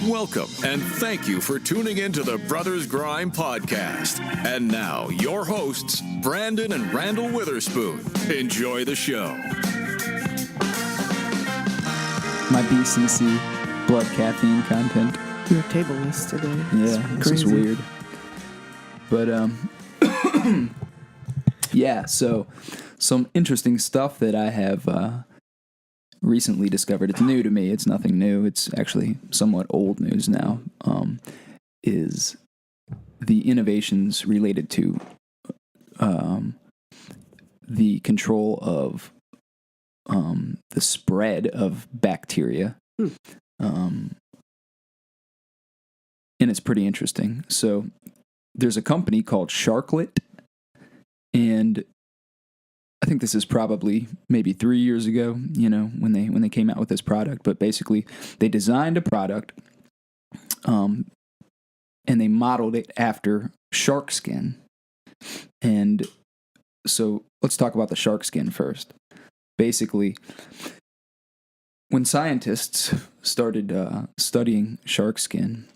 Welcome, and thank you for tuning in to the Brothers Grime podcast. And now, your hosts, Brandon and Randall Witherspoon. Enjoy the show. My BCC blood caffeine content. Your table list today. Yeah, this is weird. But, yeah, so some interesting stuff that I have recently discovered. It's new to me. It's nothing new. It's actually somewhat old news now. Is the innovations related to the control of the spread of bacteria. And it's pretty interesting. So there's a company called Sharklet, and I think this is probably maybe 3 years ago, when they came out with this product. But basically, they designed a product, and they modeled it after shark skin. And so let's talk about the shark skin first. Basically, when scientists started studying shark skin,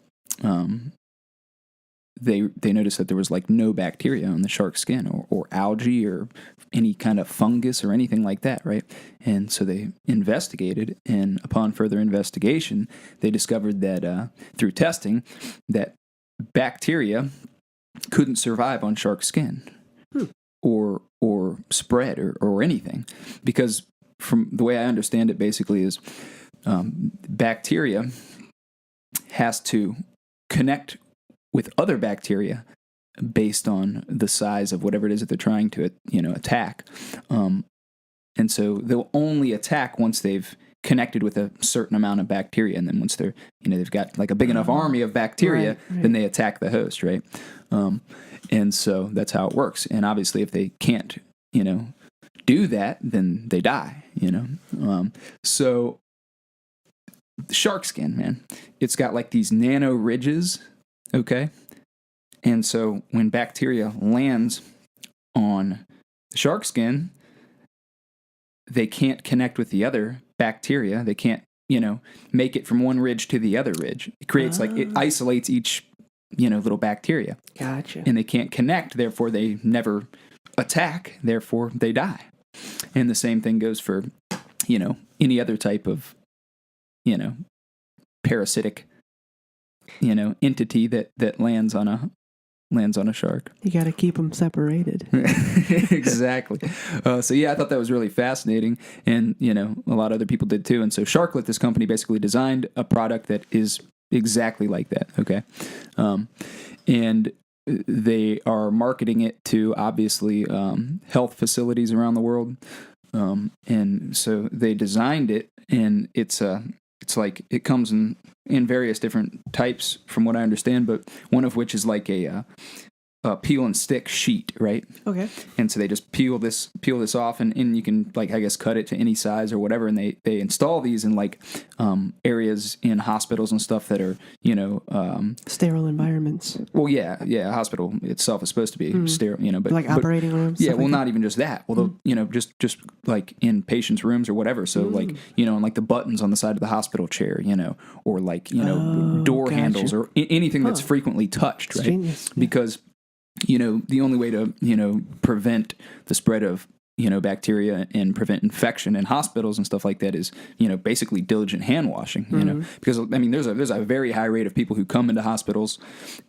they noticed that there was like no bacteria on the shark skin or algae or any kind of fungus or anything like that, right? And so they investigated, and upon further investigation, they discovered that through testing that bacteria couldn't survive on shark skin or spread or anything, because from the way I understand it, basically is bacteria has to connect with other bacteria based on the size of whatever it is that they're trying to, attack. And so they'll only attack once they've connected with a certain amount of bacteria. And then once they're, they've got like a big enough army of bacteria, right. Then they attack the host, right? And so that's how it works. And obviously if they can't, do that, then they die, So the shark skin, man, it's got like these nano ridges. Okay, and so when bacteria lands on the shark skin, they can't connect with the other bacteria. They can't, make it from one ridge to the other ridge. It creates it isolates each, little bacteria. Gotcha. And they can't connect, therefore they never attack, therefore they die. And the same thing goes for, any other type of, parasitic entity that lands on a shark. You got to keep them separated. Exactly. So yeah, I thought that was really fascinating, and a lot of other people did too. And so Sharklet, this company, basically designed a product that is exactly like that. Okay, and they are marketing it to obviously health facilities around the world, and so they designed it, and it's like it comes in various different types from what I understand, but one of which is like a peel and stick sheet, right? Okay. And so they just peel this off, and you can cut it to any size or whatever, and they install these in areas in hospitals and stuff that are sterile environments. Well, yeah, a hospital itself is supposed to be sterile, but operating rooms. Yeah, well, not even just that. Well, just like in patients' rooms or whatever. So and the buttons on the side of the hospital chair, or door handles or anything that's frequently touched, right? Genius. Yeah. Because the only way to prevent the spread of bacteria and prevent infection in hospitals and stuff like that is basically diligent hand washing. Because there's a very high rate of people who come into hospitals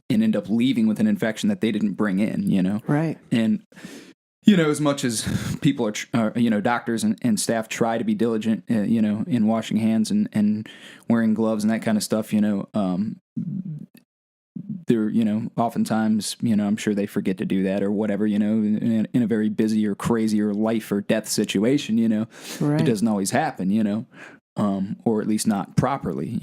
and end up leaving with an infection that they didn't bring in. Right. And as much as people are doctors and staff try to be diligent, in washing hands and wearing gloves and that kind of stuff, they're, oftentimes, I'm sure they forget to do that or whatever, in a very busy or crazy or life or death situation, Right. It doesn't always happen, or at least not properly,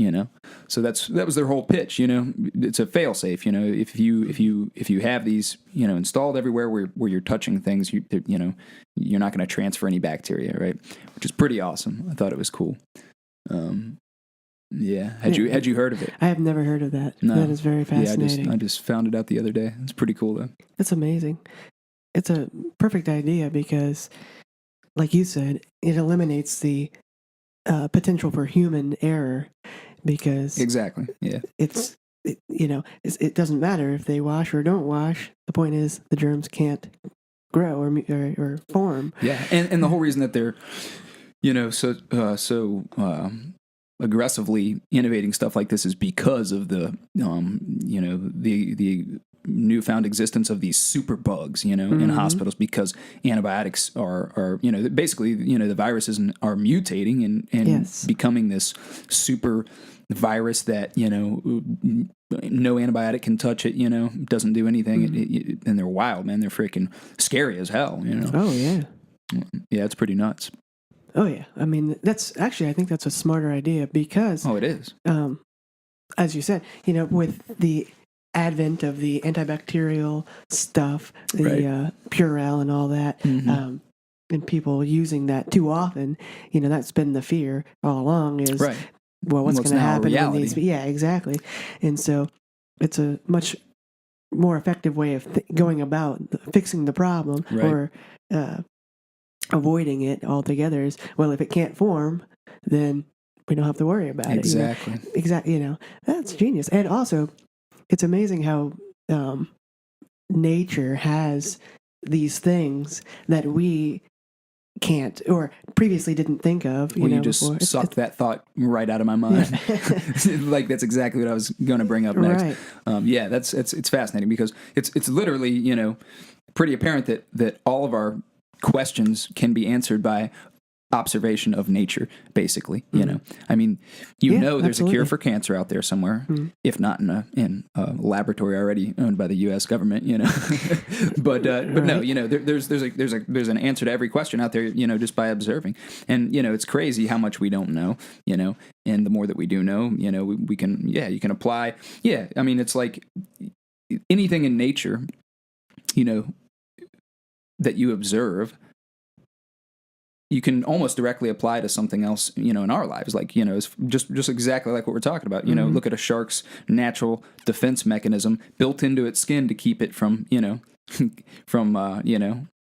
So that was their whole pitch, It's a fail-safe, if you have these, installed everywhere where you're touching things, you're not going to transfer any bacteria, right? Which is pretty awesome. I thought it was cool. Yeah. Had you heard of it? I have never heard of that. No. That is very fascinating. Yeah, I just found it out the other day. It's pretty cool though. It's amazing. It's a perfect idea because, like you said, it eliminates the potential for human error because Exactly. Yeah. it doesn't matter if they wash or don't wash. The point is the germs can't grow or form. Yeah. And the whole reason that they're, so aggressively innovating stuff like this is because of the newfound existence of these super bugs, in hospitals, because antibiotics are basically, the viruses are mutating and Yes. becoming this super virus that, no antibiotic can touch it, doesn't do anything. And they're wild, man. They're freaking scary as hell, Oh, yeah. Yeah, it's pretty nuts. Oh, yeah. I mean, I think that's a smarter idea because, Oh, it is. as you said, with the advent of the antibacterial stuff, the Right. Purell and all that, and people using that too often, that's been the fear all along is, Right. well, what's Well, it's going to now a happen when reality. these... Yeah, exactly. And so it's a much more effective way of going about fixing the problem Right. or avoiding it altogether is, well, if it can't form, then we don't have to worry about Exactly. it. Exactly. That's genius. And also, it's amazing how nature has these things that we can't or previously didn't think of. You just before. sucked that thought right out of my mind. Like, that's exactly what I was going to bring up next. Right. Yeah, it's fascinating because it's literally, pretty apparent that all of our questions can be answered by observation of nature, basically. I mean, there's absolutely. a cure for cancer out there somewhere, if not in a laboratory already owned by the U.S. government. But no, there's an answer to every question out there, just by observing. And it's crazy how much we don't know, and the more that we do know, we can, you can apply. Yeah, I mean, it's like anything in nature, that you observe, you can almost directly apply to something else, in our lives. Like, it's just exactly like what we're talking about. Look at a shark's natural defense mechanism built into its skin to keep it from,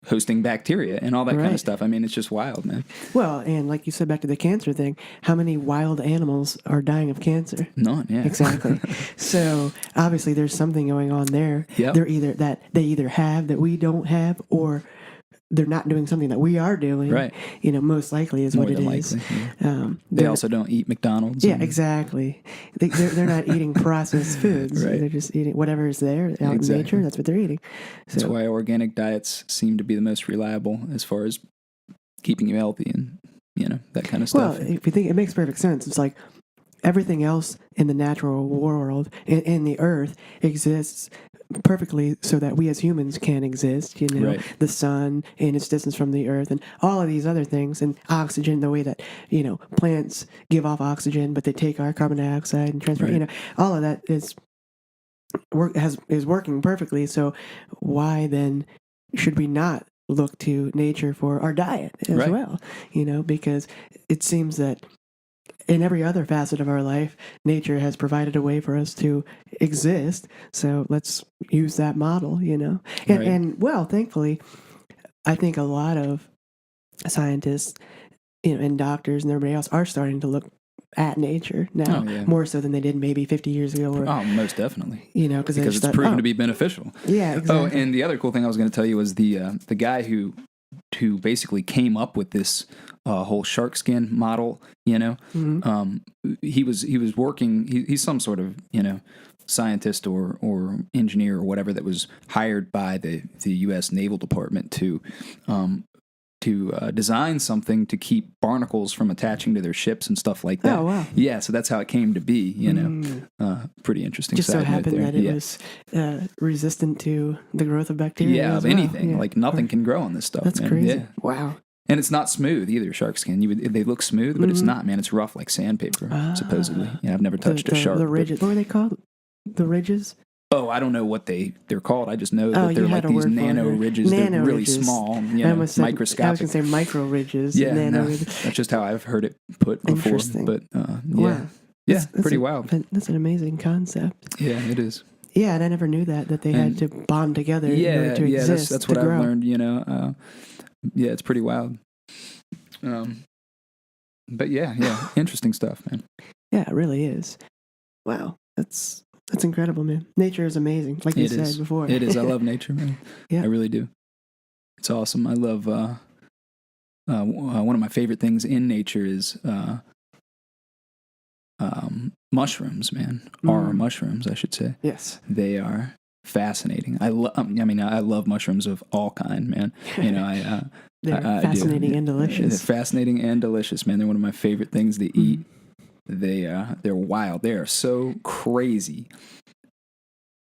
hosting bacteria and all that kind Right. of stuff. I mean, it's just wild, man. Well, and like you said, back to the cancer thing, how many wild animals are dying of cancer? None, yeah. Exactly. So obviously there's something going on there. Yep. They're they either have that we don't have, or they're not doing something that we are doing. Right. Most likely is More what it than is. likely, yeah. They they're- also don't eat McDonald's. Yeah, and- exactly. They're not eating processed foods. Right. They're just eating whatever is there out in Exactly. nature. That's what they're eating. That's So why organic diets seem to be the most reliable as far as keeping you healthy and, that kind of well, stuff. if you think, it makes perfect sense. It's like everything else in the natural world, in the earth, exists perfectly so that we as humans can exist. Right. The sun and its distance from the earth, and all of these other things, and oxygen, the way that plants give off oxygen, but they take our carbon dioxide and transfer. Right. All of that is working perfectly. So why then should we not look to nature for our diet as Right. well? Because it seems that in every other facet of our life, nature has provided a way for us to exist. So let's use that model, And, Right. and well, thankfully, I think a lot of scientists, and doctors and everybody else are starting to look at nature now, Oh, yeah. more so than they did maybe 50 years ago. Or, Oh, most definitely. because Because it's proven to be beneficial. Yeah, exactly. Oh, and the other cool thing I was going to tell you was the guy who basically came up with this whole shark skin model. He was working. He's some sort of scientist or engineer or whatever that was hired by the U.S. Naval Department to design something to keep barnacles from attaching to their ships and stuff like that. Oh, wow. Yeah, so that's how it came to be. Pretty interesting. Just so side note happened there. that it was resistant to the growth of bacteria. Yeah, as of well. anything. Yeah. Like nothing can grow on this stuff. That's man. crazy. Yeah. Wow. And it's not smooth either, shark skin. They look smooth, but it's not, man. It's rough like sandpaper, supposedly. Yeah, I've never touched a shark. The but- ridges. What were they called? The ridges? Oh, I don't know what they're called. I just know Oh, that they're you like had a these word for nano it. ridges. Nano They're really ridges. small, I almost said- I was microscopic. going to say micro ridges. Yeah, nano no, ridges. that's just how I've heard it put before. Interesting. But Wow. yeah, That's pretty wild. That's an amazing concept. Yeah, it is. Yeah, and I never knew that they had to bond together in order to exist. That's to what I've grow. learned. Yeah, it's pretty wild. But yeah, interesting stuff, man. Yeah, it really is. Wow, that's incredible, man. Nature is amazing, like you said before. It is. I love nature, man. Yeah. I really do. It's awesome. I love. One of my favorite things in nature is mushrooms, man. Or mushrooms, I should say. Yes. They are fascinating. I love mushrooms of all kind, man. You know, they're fascinating and delicious. They're fascinating and delicious, man. They're one of my favorite things to eat. They're wild. They are so crazy.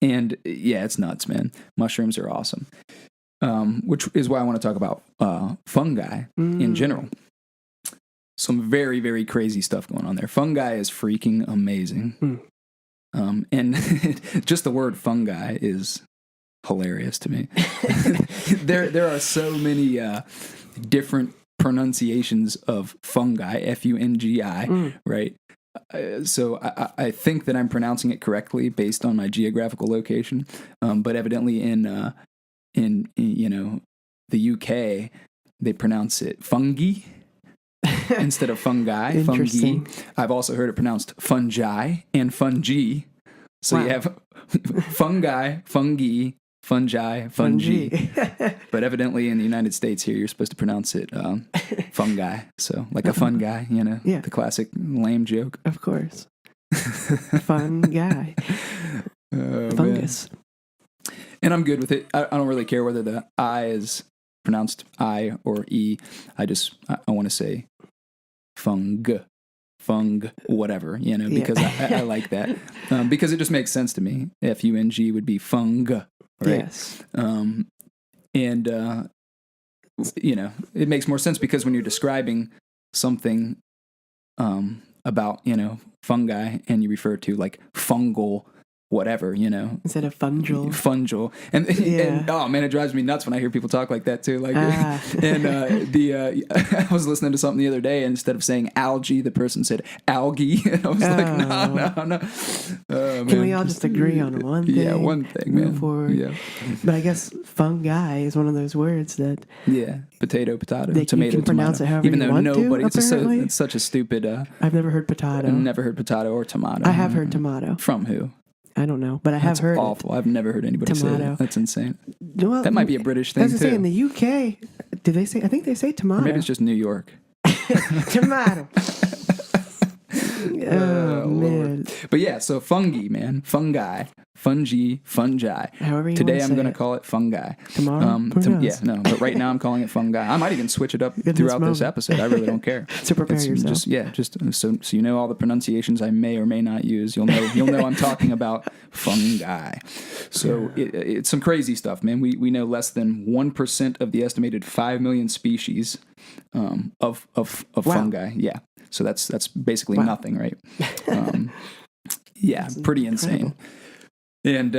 And yeah, it's nuts, man. Mushrooms are awesome. Which is why I want to talk about fungi in general. Some very, very crazy stuff going on there. Fungi is freaking amazing. And just the word fungi is hilarious to me. There are so many different pronunciations of fungi, Fungi, right? So I think that I'm pronouncing it correctly based on my geographical location, but evidently in you know, the UK they pronounce it fungi instead of fungi. Fungi. I've also heard it pronounced fungi and fungi. So you have fungi, fungi, fungi. But evidently in the United States here, you're supposed to pronounce it fungi. So like a fun guy, you know, the classic lame joke. Of course. Fun guy. Fungus. Man. And I'm good with it. I don't really care whether the I is pronounced I or E. I want to say fung, whatever, you know, because I like that. Because it just makes sense to me. Fung would be fung, right? Yes. And, you know, it makes more sense because when you're describing something about, you know, fungi and you refer to like fungal whatever, you know, instead of fungal, and oh man, it drives me nuts when I hear people talk like that too. Like, and I was listening to something the other day, and instead of saying algae, the person said algae, and I was like, no. Can we all just agree on one thing? Yeah, one thing, man. Move forward. Yeah, but I guess fungi is one of those words that potato, tomato. You can pronounce tomato. it however Even though you want nobody, to, it's such a stupid. I've never heard potato. Never heard potato or tomato. I have heard tomato. From who? I don't know, but I have heard awful. I've never heard anybody say that. That's insane. Well, that might be a British thing, too. Say in the UK, do they say? I think they say tomato. Or maybe it's just New York. Tomato. Oh, man. But yeah, so fungi, man. Fungi. However you Today I'm going to call it fungi. Tomorrow? But right now I'm calling it fungi. I might even switch it up throughout this episode. I really don't care. So prepare yourself. Just so you know all the pronunciations I may or may not use. You'll know I'm talking about fungi. So it's some crazy stuff, man. We know less than 1% of the estimated 5 million species of fungi. Yeah. So that's basically nothing, right? Pretty insane. And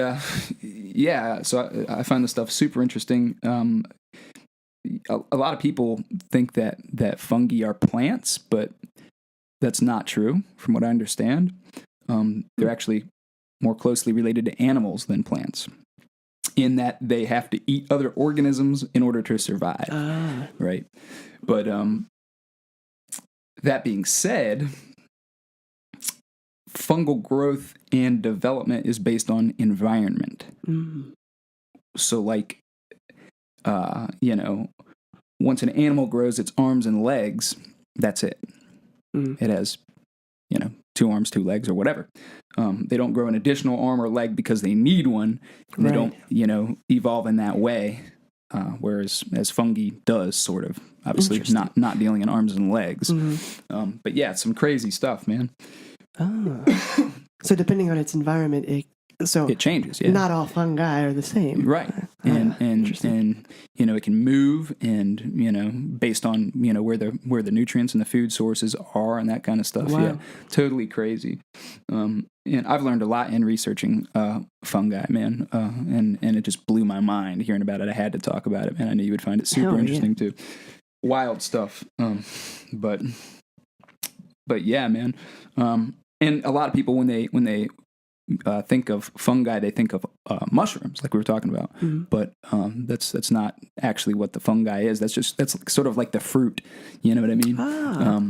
so I find this stuff super interesting. A lot of people think that fungi are plants, but that's not true from what I understand. They're actually more closely related to animals than plants, in that they have to eat other organisms in order to survive, right? But that being said, fungal growth and development is based on environment. So like, once an animal grows its arms and legs, that's it. It has, 2 arms, 2 legs or whatever. They don't grow an additional arm or leg because they need one. They don't, evolve in that way. Whereas as fungi does, sort of, obviously not dealing in arms and legs. But yeah, it's some crazy stuff, man. So depending on its environment, it changes. Yeah, not all fungi are the same, right? And it can move, and based on where the nutrients and the food sources are and that kind of stuff. Wow. Yeah, totally crazy. And I've learned a lot in researching fungi, man. And it just blew my mind hearing about it. I had to talk about it, man. I knew you would find it super interesting too. Wild stuff. But yeah, man. And a lot of people when they think of fungi, they think of mushrooms, like we were talking about. But that's not actually what the fungi is. That's sort of like the fruit. You know what I mean?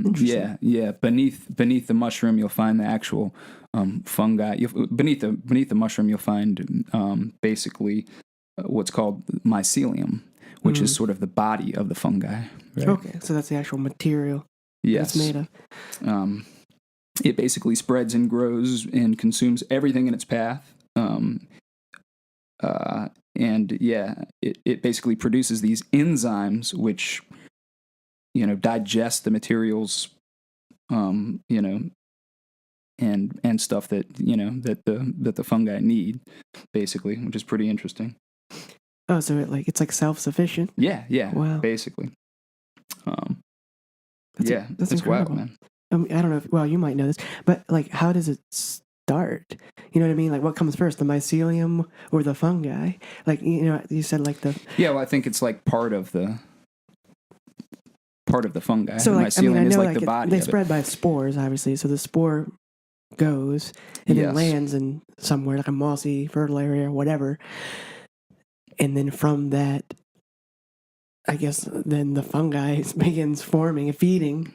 Interesting. Yeah. Beneath the mushroom, you'll find the actual fungi. Beneath the mushroom, you'll find basically what's called mycelium, which is sort of the body of the fungi. Right? Okay, so that's the actual material Yes. it's made of. It basically spreads and grows and consumes everything in its path. It basically produces these enzymes which, digest the materials, and stuff that, that the fungi need, basically, which is pretty interesting. Oh, so it's like self-sufficient? Yeah, Wow. basically. That's it's wild, incredible. man. I don't know well, you might know this, but how does it start? You know what I mean? Like, what comes first, the mycelium or the fungi? Like, you said like the... Yeah, well, I think it's like part of the fungi. So, the mycelium I know is like the body they of spread by spores, obviously. So the spore goes and then Yes. lands in somewhere like a mossy, fertile area or whatever. And then from that, I guess, then the fungi begins forming and feeding.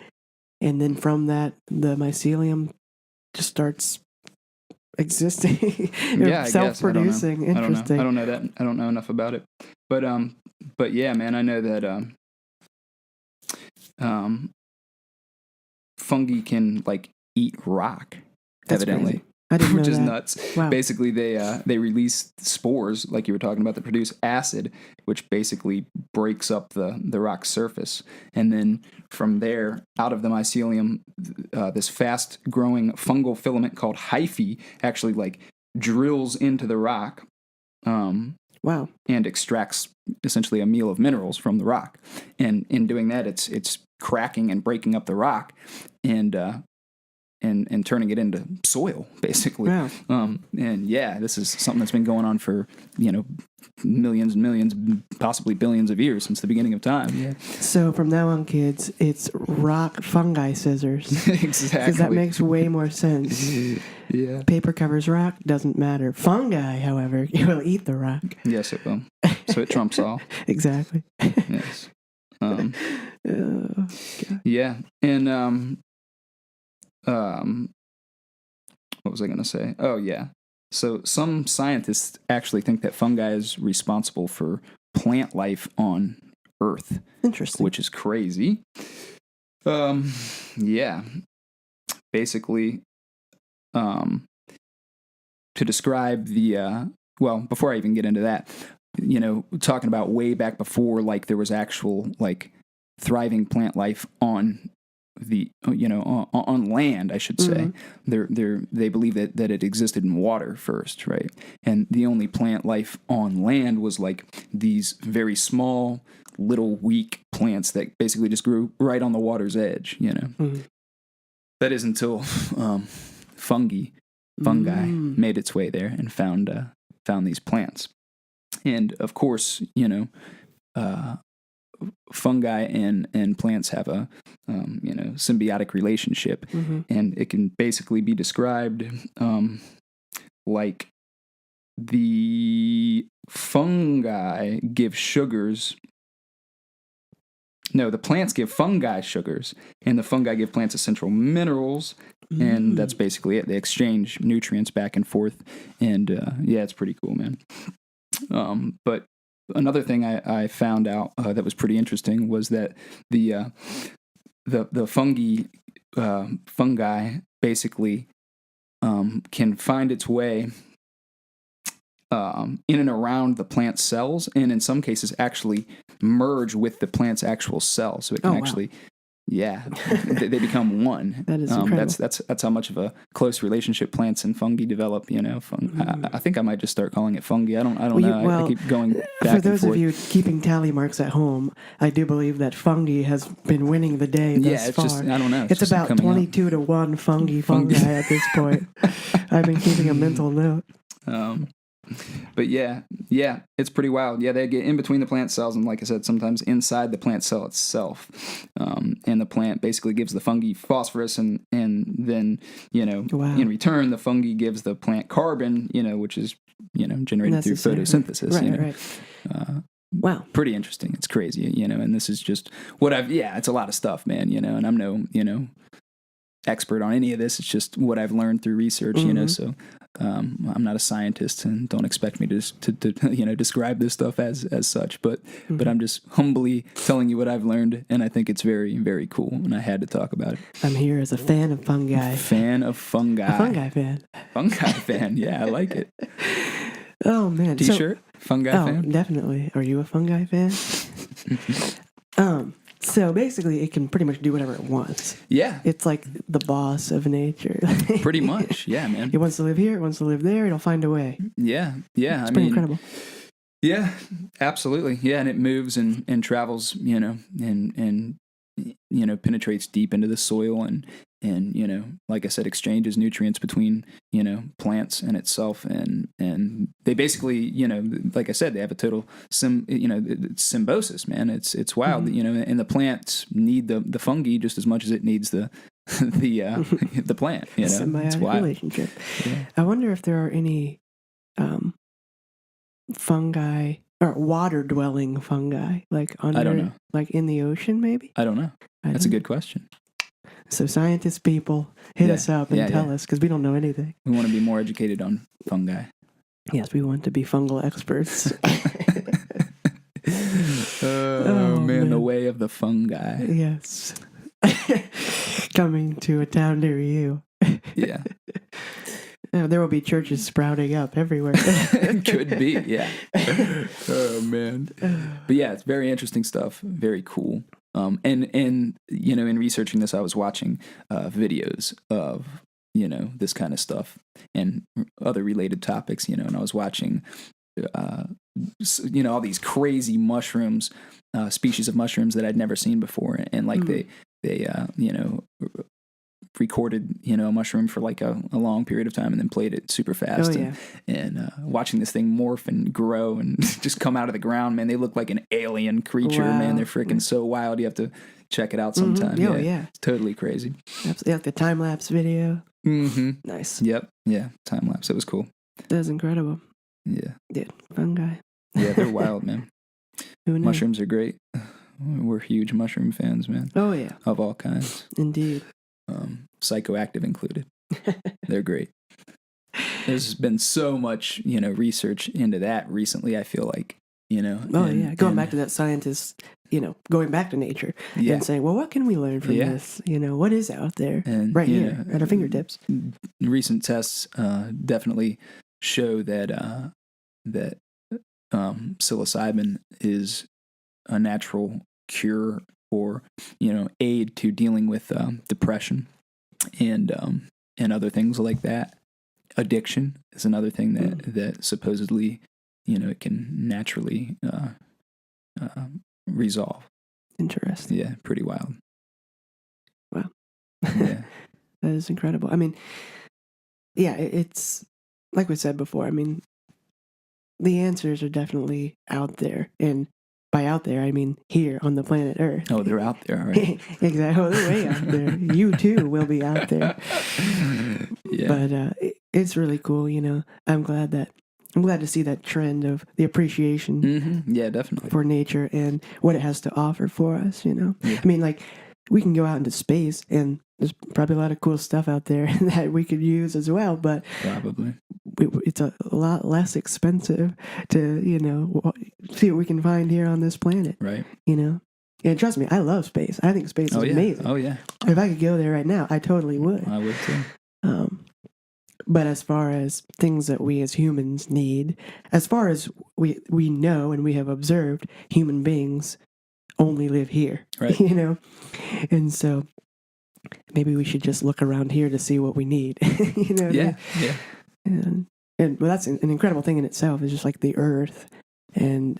And then from that, the mycelium just starts existing, Yeah, I self-producing. guess. Interesting. I don't know that. I don't know enough about it. But yeah, man, I know that fungi can like eat rock. That's evidently. crazy. I didn't know Which is that. nuts. Wow. Basically, they release spores, like you were talking about, that produce acid, which basically breaks up the rock's surface. And then from there, out of the mycelium, this fast-growing fungal filament called hyphae actually like drills into the rock. Wow. And extracts essentially a meal of minerals from the rock. And in doing that, it's cracking and breaking up the rock, and turning it into soil, basically. Wow. And yeah, this is something that's been going on for, millions and millions, possibly billions of years, since the beginning of time. Yeah. So from now on, kids, it's rock fungi scissors. Exactly. Because that makes way more sense. Yeah. Paper covers rock, doesn't matter. Fungi, however, you will eat the rock. Yes, it will. So it trumps all. Exactly. Yes. Yeah. And what was I going to say? Oh, yeah. So some scientists actually think that fungi is responsible for plant life on Earth. Interesting. Which is crazy. Yeah. Basically, to describe the, before I even get into that, talking about way back before, like, there was actual, like, thriving plant life on the on land, I should say. They believe that it existed in water first, right? And the only plant life on land was like these very small, little, weak plants that basically just grew right on the water's edge. That is until fungi made its way there and found these plants. And of course, fungi and plants have a symbiotic relationship, and it can basically be described like the fungi give sugars. No, the plants give fungi sugars, and the fungi give plants essential minerals, and that's basically it. They exchange nutrients back and forth, and yeah, it's pretty cool, man. But another thing I found out that was pretty interesting was that the fungi basically can find its way in and around the plant cells, and in some cases actually merge with the plant's actual cells. So it can actually, they become one. That is incredible. That's how much of a close relationship plants and fungi develop. I think I might just start calling it fungi. I don't know. I keep going back and forth. For those of you keeping tally marks at home, I do believe that fungi has been winning the day thus far. Just, I don't know. It's about 22-1 fungi at this point. I've been keeping a mental note. But yeah, it's pretty wild. Yeah, they get in between the plant cells, and like I said, sometimes inside the plant cell itself. And the plant basically gives the fungi phosphorus, and then, Wow. in return, the fungi gives the plant carbon, which is, generated through Necessary. photosynthesis. Right. Wow. Pretty interesting. It's crazy, and this is just it's a lot of stuff, man, and I'm no, expert on any of this. It's just what I've learned through research, so I'm not a scientist, and don't expect me to describe this stuff as such, but I'm just humbly telling you what I've learned, and I think it's very, very cool, and I had to talk about it. I'm here as a fan of fungi. Fan of fungi. A fungi fan. Fungi fan. Yeah, I like it. Oh, man. T-shirt? Fungi fan? Definitely. Are you a fungi fan? So basically, it can pretty much do whatever it wants. Yeah. It's like the boss of nature. Pretty much. Yeah, man. It wants to live here. It wants to live there. It'll find a way. Yeah. It's pretty incredible. Yeah, absolutely. Yeah, and it moves and travels, and penetrates deep into the soil and like I said, exchanges nutrients between, plants and itself, and they basically, like I said, they have a total symbiosis, man. It's wild, and the plants need the fungi just as much as it needs the the plant, Symbiotic it's wild. relationship. Yeah. I wonder if there are any fungi or water-dwelling fungi, like under, I don't know. like in the ocean, maybe. I don't know. That's a good question. So scientist people, hit us up and tell us, because we don't know anything. We want to be more educated on fungi. Yes, we want to be fungal experts. Oh, man, the way of the fungi. Yes. Coming to a town near you. Yeah. There will be churches sprouting up everywhere. Could be, yeah. Oh, man. But yeah, it's very interesting stuff. Very cool. And in researching this, I was watching videos of, this kind of stuff and other related topics, and I was watching, all these crazy mushrooms, species of mushrooms that I'd never seen before. And like they recorded, a mushroom for like a long period of time and then played it super fast. Oh, yeah. And watching this thing morph and grow and just come out of the ground, man, they look like an alien creature, Wow. man. They're freaking so wild. You have to check it out sometime. Mm-hmm. Oh, yeah. It's totally crazy. Absolutely. Like the time-lapse video. Mm-hmm. Nice. Yep. Yeah. Time lapse. It was cool. That's incredible. Yeah. Dude, fungi. Yeah, they're wild, man. Who knew? Mushrooms are great. We're huge mushroom fans, man. Oh, yeah. Of all kinds. Indeed. Psychoactive included. They're great. There's been so much, research into that recently, I feel like, Going back to that scientist, going back to nature and saying, well, what can we learn from this? What is out there and, right here at our fingertips? Recent tests definitely show that psilocybin is a natural cure or, aid to dealing with depression and other things like that. Addiction is another thing that supposedly, it can naturally resolve. Interesting. Yeah, pretty wild. Wow. Yeah. That is incredible. I mean, yeah, it's like we said before. I mean, the answers are definitely out there. And by out there, I mean here on the planet Earth. Oh, they're out there, all right. Exactly. Oh, they're way out there. You too will be out there. Yeah. But it's really cool, I'm glad to see that trend of the appreciation Mm-hmm. Yeah, definitely. for nature and what it has to offer for us, Yeah. I mean, like, we can go out into space and there's probably a lot of cool stuff out there that we could use as well, but Probably. it's a lot less expensive to, see what we can find here on this planet, Right. And trust me, I love space. I think space is amazing. Oh, yeah. If I could go there right now, I totally would. I would too. But as far as things that we as humans need, as far as we know and we have observed, human beings only live here, Right. And so maybe we should just look around here to see what we need, Yeah. Yeah. And well, that's an incredible thing in itself. Is just like the earth, and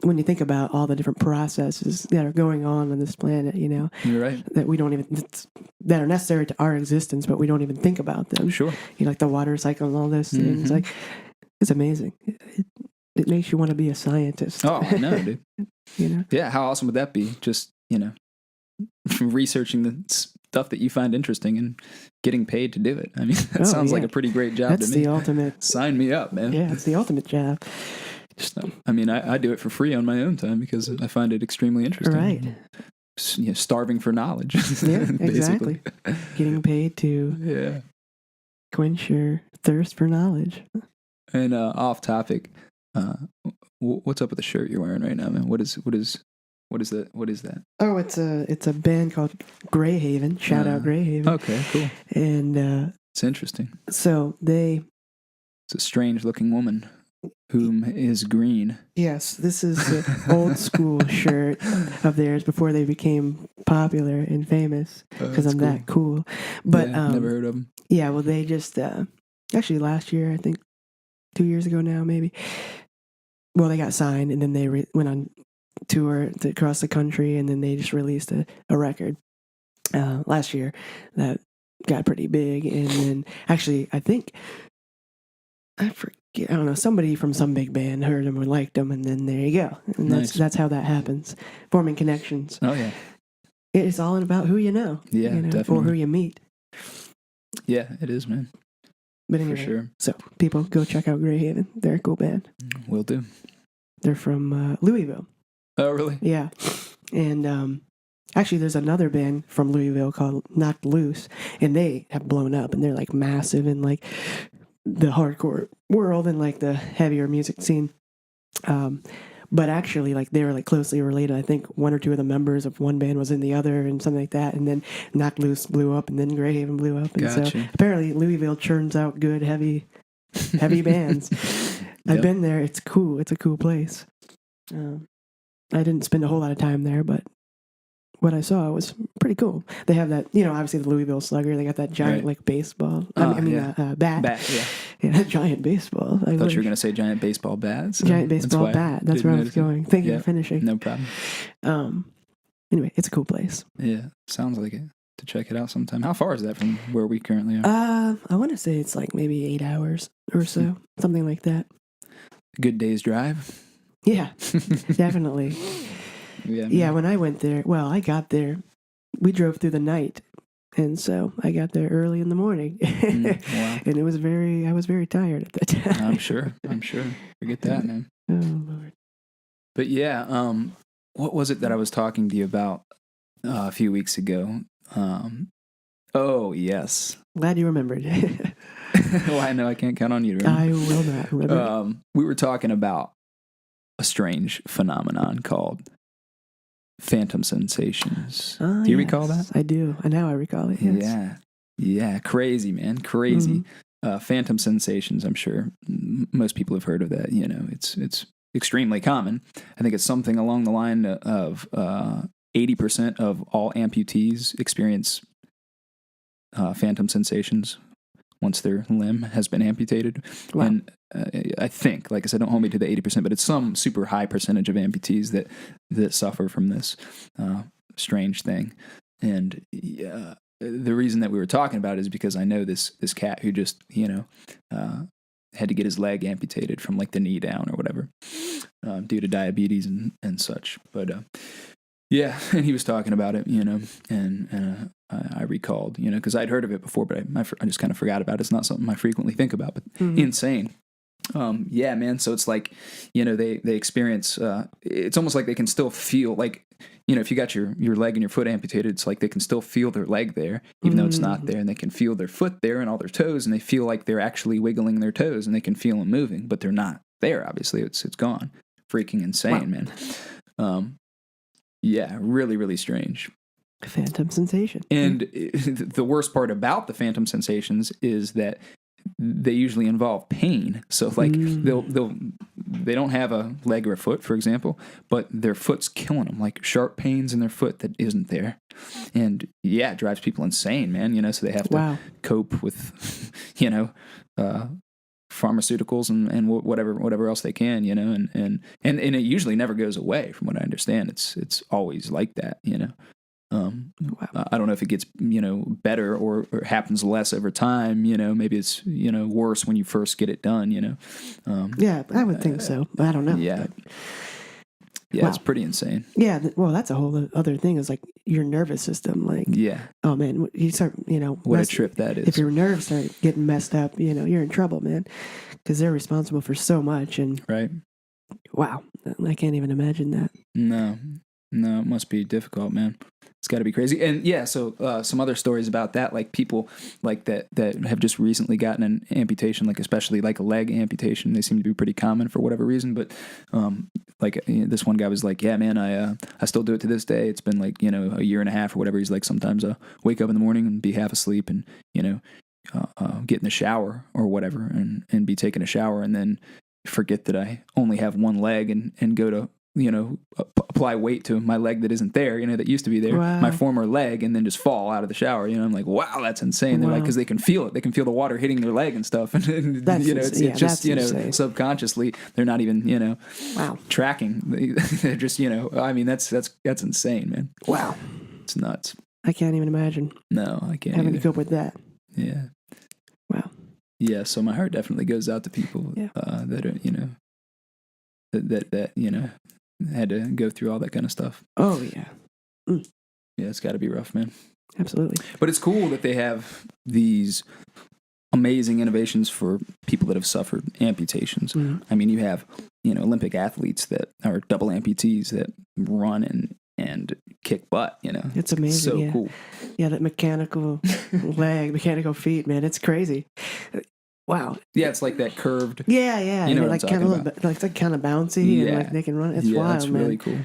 when you think about all the different processes that are going on this planet, You're right. that we don't even that are necessary to our existence, but we don't even think about them. Sure. Like the water cycle and all those things. Mm-hmm. Like It's amazing. It makes you want to be a scientist. Oh, I know, dude. You know? Yeah, how awesome would that be? Just, researching the stuff that you find interesting and getting paid to do it. I mean, that sounds like a pretty great job That's to me. the ultimate. Sign me up, man. Yeah, it's the ultimate job. I mean, I do it for free on my own time because I find it extremely interesting. Right. Starving for knowledge. Yeah, exactly. Getting paid to quench your thirst for knowledge. And off topic, what's up with the shirt you're wearing right now, man? What is that? Oh, it's a band called Greyhaven. Shout out Greyhaven. Okay, cool. And it's interesting. So it's a strange looking woman whom is green. Yes, this is the old school shirt of theirs before they became popular and famous because I'm that cool. But never heard of them. Yeah, well, they just actually last year, I think 2 years ago now, maybe. Well, they got signed and then they went on tour across the country, and then they just released a record last year that got pretty big. And then actually, I think I don't know, somebody from some big band heard them or liked them, and then there you go. And that's how that happens, forming connections. Oh yeah, it's all about who you know. Yeah, definitely. Or who you meet. Yeah, it is, man. But anyway, for sure. So people go check out Greyhaven. They're a cool band. Will do. They're from Louisville. Oh, really? Yeah. And actually, there's another band from Louisville called Knocked Loose, and they have blown up, and they're like massive in like the hardcore world and like the heavier music scene. But actually, like they were like closely related. I think one or two of the members of one band was in the other, and something like that. And then Knocked Loose blew up, and then Greyhaven blew up. And so apparently, Louisville churns out good heavy bands. I've been there. It's cool. It's a cool place. I didn't spend a whole lot of time there, but what I saw was pretty cool. They have that, obviously the Louisville Slugger. They got that giant like baseball. Bat. Bat. Yeah. Yeah, giant baseball. I thought you were going to say giant baseball bat. So giant baseball bat. That's where I was going. Thank you for finishing. No problem. Anyway, it's a cool place. Yeah, sounds like it. To check it out sometime. How far is that from where we currently are? I want to say it's like maybe 8 hours or so, something like that. A good day's drive. Yeah, definitely. Yeah, when I went there, I got there. We drove through the night, and so I got there early in the morning. Wow. And I was very tired at that time. I'm sure. Forget that, man. Oh, Lord. But yeah, what was it that I was talking to you about a few weeks ago? Oh, yes. Glad you remembered. Well, I know I can't count on you to remember. I will not remember. We were talking about a strange phenomenon called phantom sensations. Do you recall that? I do. Now I recall it, yes. Yeah. Crazy, man. Crazy. Mm-hmm. Phantom sensations, I'm sure most people have heard of that. It's extremely common. I think it's something along the line of 80% of all amputees experience phantom sensations once their limb has been amputated. Wow. And I think, like I said, don't hold me to the 80%, but it's some super high percentage of amputees that suffer from this strange thing. And the reason that we were talking about it is because I know this cat who just, had to get his leg amputated from like the knee down or whatever due to diabetes and such. But yeah, and he was talking about it, and I recalled, because I'd heard of it before, but I just kind of forgot about it. It's not something I frequently think about, but insane. Yeah, man. So it's like, they experience, it's almost like they can still feel like, if you got your leg and your foot amputated, it's like they can still feel their leg there, even though it's not there, and they can feel their foot there and all their toes, and they feel like they're actually wiggling their toes, and they can feel them moving, but they're not there. Obviously, it's gone. Freaking insane, man. Yeah, really, really strange. Phantom sensation. And the worst part about the phantom sensations is that they usually involve pain. So like they don't have a leg or a foot, for example, but their foot's killing them, like sharp pains in their foot that isn't there. And yeah, it drives people insane, man, so they have to cope with, pharmaceuticals and whatever else they can, and it usually never goes away from what I understand. It's always like that, I don't know if it gets, better or happens less over time. Maybe it's, worse when you first get it done, Yeah, I would think so. I don't know. Yeah. Yeah, Wow. It's pretty insane. Yeah, well, that's a whole other thing is like your nervous system. Like, Yeah. oh man, you start, What a trip that is. If your nerves start getting messed up, you're in trouble, man, because they're responsible for so much. And Right. wow, I can't even imagine that. No, it must be difficult, man. It's got to be crazy. And yeah, so some other stories about that, like people like that have just recently gotten an amputation, like especially like a leg amputation. They seem to be pretty common for whatever reason. But this one guy was like, yeah, man, I still do it to this day. It's been like, a year and a half or whatever. He's like, sometimes I wake up in the morning and be half asleep and, get in the shower or whatever and be taking a shower and then forget that I only have one leg and go to, apply weight to my leg that isn't there, that used to be there, Wow. my former leg, and then just fall out of the shower. I'm like, wow, that's insane. They're like, because they can feel it. They can feel the water hitting their leg and stuff. And That's it's just, insane. subconsciously, they're not even, Wow. tracking. They're just, that's insane, man. Wow. It's nuts. I can't even imagine No, I can't having either. to cope with that. Yeah. Wow. Yeah. So my heart definitely goes out to people Yeah. that are, that had to go through all that kind of stuff. Oh yeah. Yeah, it's got to be rough, man. Absolutely. But it's cool that they have these amazing innovations for people that have suffered amputations. Mhm. I mean, you have, Olympic athletes that are double amputees that run and kick butt, It's amazing. So yeah. cool. Yeah, that mechanical mechanical feet, man. It's crazy. Wow. Yeah, it's like that curved. Yeah, yeah. You know and what I'm kind talking of like it's kind of bouncy and Yeah. like they can run. It's yeah, wild, it's man. really cool.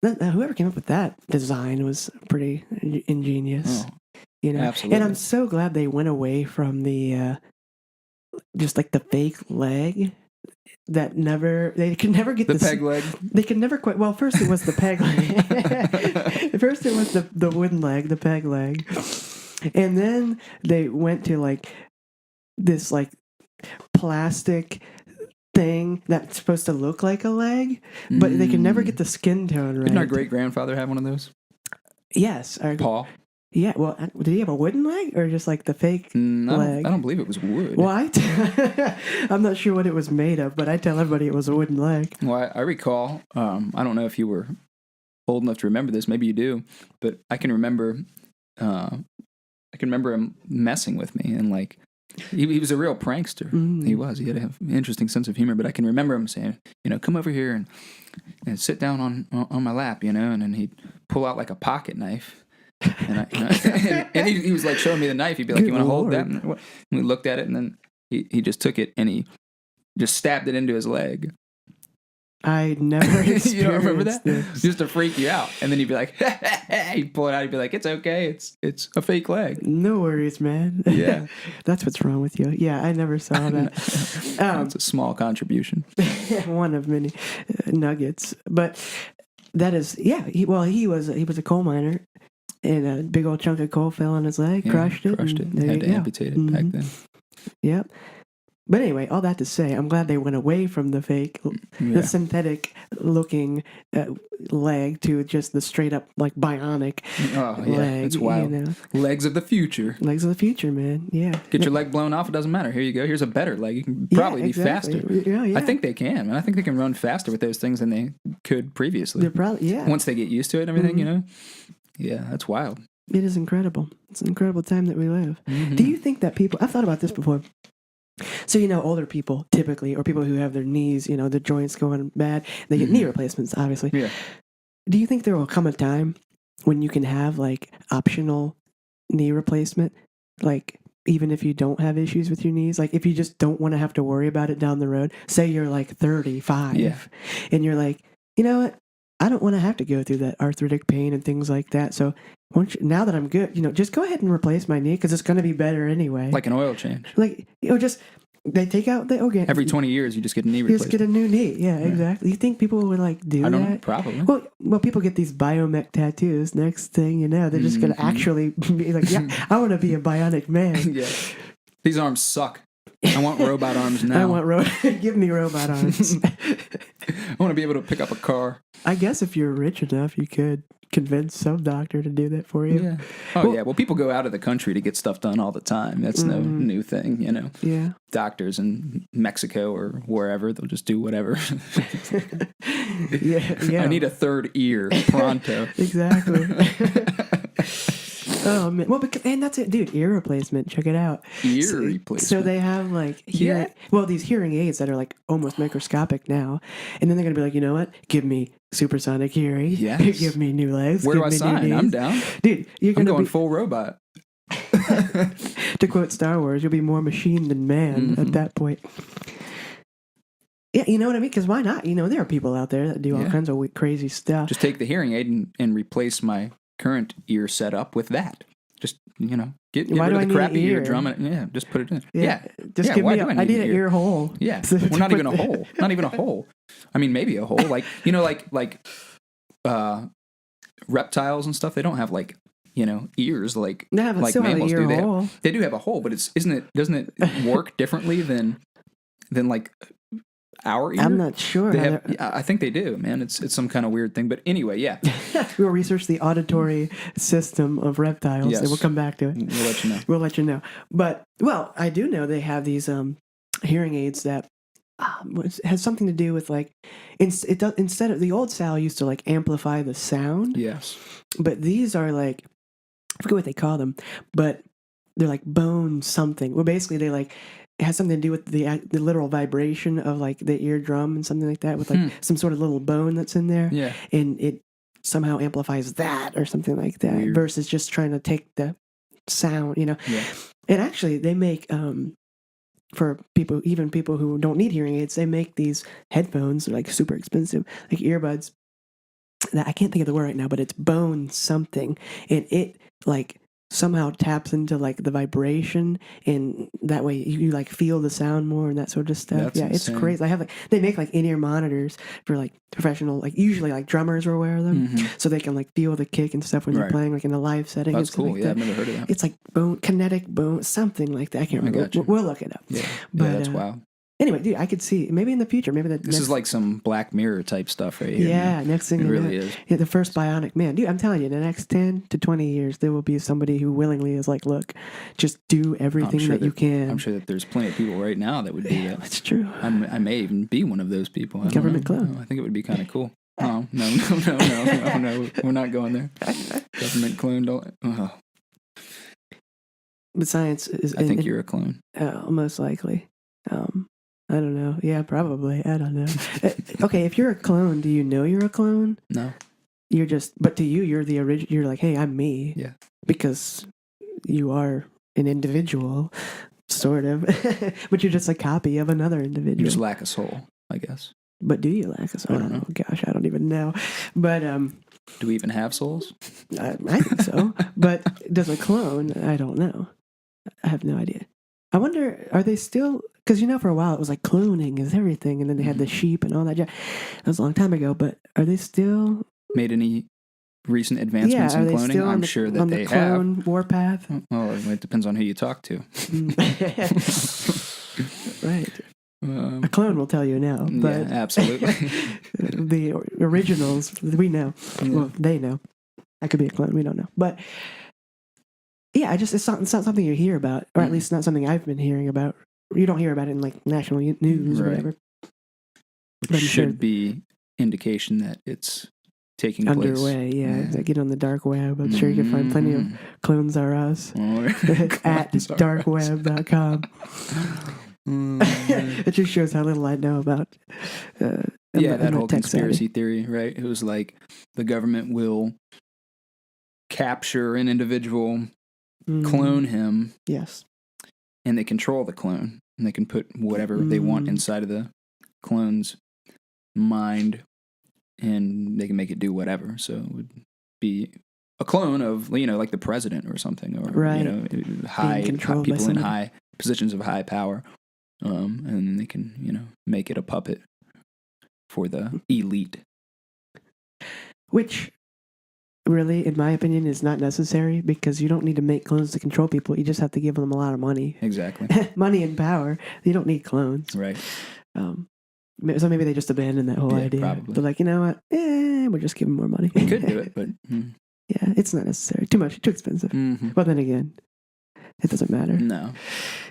Whoever came up with that design was pretty ingenious. Oh, absolutely. And I'm so glad they went away from the just like the fake leg that they could never get the peg leg. They could never quite. Well, first it was the peg leg. First it was the wooden leg, the peg leg, and then they went to like this like plastic thing that's supposed to look like a leg, but they can never get the skin tone right. Didn't our great grandfather have one of those? Yes, Paul. Yeah. Well, did he have a wooden leg or just like the fake leg? I don't believe it was wood. Well, I'm not sure what it was made of, but I tell everybody it was a wooden leg. Well, I recall. I don't know if you were old enough to remember this. Maybe you do, but I can remember. I can remember him messing with me and like. He was a real prankster. He was. He had an interesting sense of humor. But I can remember him saying, come over here and sit down on my lap, and then he'd pull out like a pocket knife. And he was like showing me the knife. He'd be like, Good you want to hold Lord. that? And we looked at it, and then he just took it and he just stabbed it into his leg. I never experienced You don't remember that? this. Just to freak you out. And then he'd be like, he'd pull it out. He'd be like, it's okay. It's a fake leg. No worries, man. Yeah. That's what's wrong with you. Yeah, I never saw that. It's a small contribution. One of many nuggets. But that is, he was a coal miner. And a big old chunk of coal fell on his leg, crushed it. There Had to you go. amputate it back then. Yep. But anyway, all that to say, I'm glad they went away from the fake, the synthetic looking leg to just the straight up like bionic leg. It's wild. Legs of the future. Legs of the future, man. Yeah. Get your leg blown off, it doesn't matter. Here you go. Here's a better leg. You can probably be faster. Yeah. I think they can, man. I think they can run faster with those things than they could previously. They're probably, Once they get used to it and everything, Yeah, that's wild. It is incredible. It's an incredible time that we live. Mm-hmm. Do you think that people, I've thought about this before. So, older people typically, or people who have their knees, their joints going bad, they get knee replacements, obviously. Yeah. Do you think there will come a time when you can have like optional knee replacement? Like, even if you don't have issues with your knees, like if you just don't want to have to worry about it down the road, say you're like 35 and you're like, you know what? I don't want to have to go through that arthritic pain and things like that. So now that I'm good, just go ahead and replace my knee because it's going to be better anyway. Like an oil change. Like, just they take out the organ. Every 20 years, you just get a knee You replacement. just get a new knee. Yeah, exactly. You think people would like do that? I don't know. Probably. Well, people get these biomech tattoos. Next thing you know, they're just going to actually be like, yeah, I want to be a bionic man. Yeah. These arms suck. I want robot arms now. I want give me robot arms. I want to be able to pick up a car. I guess if you're rich enough, you could. convince some doctor to do that for you. Yeah. Oh, yeah. Well, people go out of the country to get stuff done all the time. That's no new thing, you know. Yeah. Doctors in Mexico or wherever, they'll just do whatever. Yeah. I need a third ear pronto. Exactly. Oh man! Well, and that's it, dude. Ear replacement. Check it out. Ear replacement. So they have like these hearing aids that are like almost microscopic now, and then they're gonna be like, you know what? Give me supersonic hearing. Yes. Give me new legs. Where do I give me new sign? knees. I'm down. Dude, you're I'm gonna going be, full robot. to quote Star Wars, you'll be more machine than man at that point. Yeah, you know what I mean? Because why not? You know, there are people out there that do all kinds of crazy stuff. Just take the hearing aid and replace my current ear setup with that. Just, you know, get Why rid do of I the need crappy an ear? eardrum. And, just put it in. Just give why me. do I need an ear hole. Yeah, well, not even a hole. Not even a hole. I mean, maybe a hole. Like, you know, like reptiles and stuff. They don't have like, you know, ears like mammals do. They do have a hole, but doesn't it work differently than like our ear? I'm not sure. I think they do, man. It's some kind of weird thing. But anyway, yeah. We'll research the auditory system of reptiles, Yes. and we'll come back to it. We'll let you know. But, well, I do know they have these hearing aids that has something to do with, like, instead of the old style used to, like, amplify the sound. Yes. But these are, like, I forget what they call them, but they're, like, bone something. Well, basically, they, like, it has something to do with the literal vibration of like the eardrum and something like that with like some sort of little bone that's in there. Yeah. And it somehow amplifies that or something like that. Weird. Versus just trying to take the sound, you know. Yeah. And actually they make for people who don't need hearing aids, they make these headphones. They're like super expensive, like earbuds. That I can't think of the word right now, but it's bone something. And it like somehow taps into like the vibration, and that way you like feel the sound more and that sort of stuff. That's It's insane. crazy. I have like they make like in-ear monitors for like professional, like usually like drummers will wear them, so they can like feel the kick and stuff when they're playing like in a live setting. That's and stuff cool. like Yeah, that. I've never heard of that. It's like kinetic bone, something like that. I can't remember. gotcha. We'll look it up. Yeah, But, that's wild. Anyway, dude, I could see maybe in the future, maybe This is like some Black Mirror type stuff right here. yeah, next thing It you really know, is. yeah, the first bionic man. Dude, I'm telling you, in the next 10 to 20 years, there will be somebody who willingly is like, look, just do everything that you can. I'm sure that there's plenty of people right now that would do that. That's true. I may even be one of those people. I don't Government know. clone. I think it would be kind of cool. Oh, no. We're not going there. Government clone. Don't. Oh, But science is. I think you're a clone. Most likely. I don't know. Yeah, probably. I don't know. Okay, if you're a clone, do you know you're a clone? No. You're just, but to you, you're the original. You're like, hey, I'm me. Yeah. Because you are an individual, sort of. But you're just a copy of another individual. You just lack a soul, I guess. But do you lack a soul? I don't know. Gosh, I don't even know. But Do we even have souls? I think so. But does a clone? I don't know. I have no idea. I wonder, are they still? Because for a while it was like cloning is everything, and then they had the sheep and all that. That was a long time ago. But are they still made any recent advancements in cloning? Still I'm sure that on they the clone have. warpath? Oh, it depends on who you talk to. Right. A clone will tell you no, but yeah, absolutely. the originals we know. Yeah. Well, they know. I could be a clone. We don't know, but yeah, it's not something you hear about, or at least not something I've been hearing about. You don't hear about it in like national news or Right. whatever. Which should be indication that it's taking Underway, yeah. It's like get on the dark web. I'm sure you can find plenty of clones are us at darkweb.com. It just shows how little I know about. That whole conspiracy theory, right? It was like the government will capture an individual, clone him, yes, and they control the clone, and they can put whatever they want inside of the clone's mind, and they can make it do whatever. So it would be a clone of, like the president or something, or high people in high positions of high power, and they can make it a puppet for the elite, which really, in my opinion, is not necessary, because you don't need to make clones to control people. You just have to give them a lot of money. Exactly. Money and power. You don't need clones. Right. So maybe they just abandoned that whole Yeah, idea. probably. They're like, you know what? We'll just give them more money. We could do it, but yeah, it's not necessary. Too much, too expensive. mhm. But then again, it doesn't matter. No.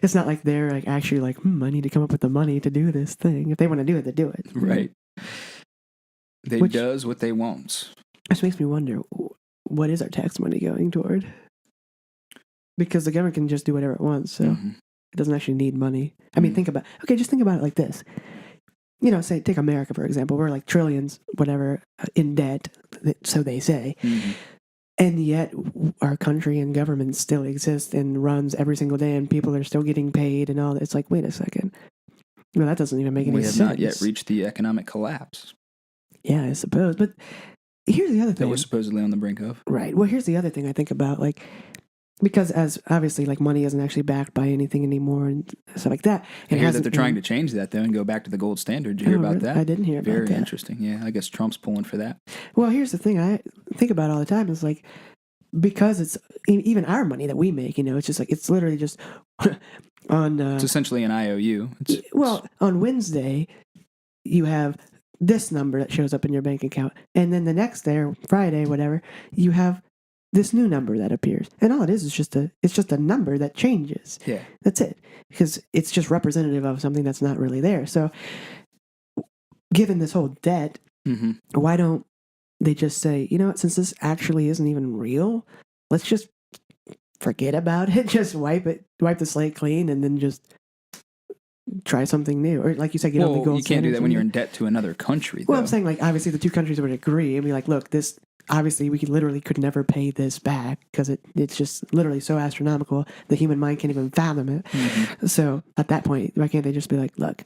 It's not like they're like actually like, I need to come up with the money to do this thing. If they want to do it, they do it. Right. They does what they wants. Which makes me wonder, what is our tax money going toward? Because the government can just do whatever it wants, so it doesn't actually need money. I mean, think about it like this. You know, say, take America, for example. We're like trillions, whatever, in debt, so they say. Mm-hmm. And yet our country and government still exists and runs every single day, and people are still getting paid and all that. It's like, wait a second. Well, that doesn't even make any sense. We have not yet reached the economic collapse. Yeah, I suppose. But here's the other thing. That we're supposedly on the brink of. Right. Well, here's the other thing I think about, like, because as obviously, like, money isn't actually backed by anything anymore and stuff like that. I hear that they're trying to change that, though, and go back to the gold standard. Did you hear about that? I didn't hear about that. Very interesting. Yeah, I guess Trump's pulling for that. Well, here's the thing I think about all the time is, like, because it's even our money that we make, you know, it's just like, it's literally just on... it's essentially an IOU. Well, on Wednesday, you have this number that shows up in your bank account. And then the next day, or Friday, whatever, you have this new number that appears. And all it is just a number that changes. Yeah. That's it. Because it's just representative of something that's not really there. So given this whole debt, why don't they just say, you know what, since this actually isn't even real, let's just forget about it. Just wipe the slate clean and then just try something new. Or like you said, you can't do that when you're in debt to another country, though. Well, I'm saying, like, obviously the two countries would agree and be like, look, this, obviously we could never pay this back because it's just literally so astronomical, the human mind can't even fathom it. So at that point, why can't they just be like, look,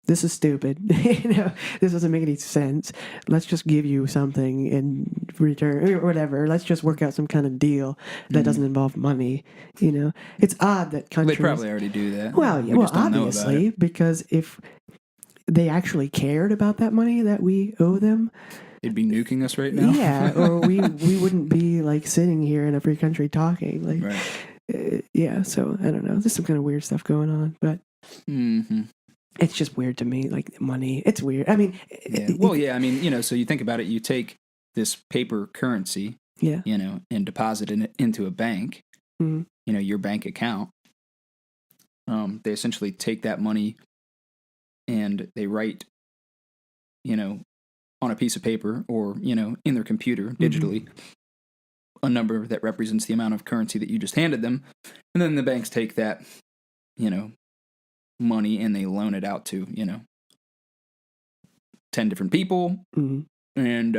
this is stupid. You know, this doesn't make any sense. Let's just give you something in return or whatever. Let's just work out some kind of deal that doesn't involve money. You know, it's odd that countries... They probably already do that. Well, yeah, obviously, because if they actually cared about that money that we owe them, they'd be nuking us right now. Yeah, or we wouldn't be like sitting here in a free country talking. Like, right. Yeah. So I don't know. There's some kind of weird stuff going on, but. It's just weird to me, like money. It's weird. I mean, I mean, you know, so you think about it, you take this paper currency, you know, and deposit it into a bank, you know, your bank account. They essentially take that money and they write, you know, on a piece of paper or, you know, in their computer digitally, a number that represents the amount of currency that you just handed them. And then the banks take that, you know, money and they loan it out to, you know, 10 different people, and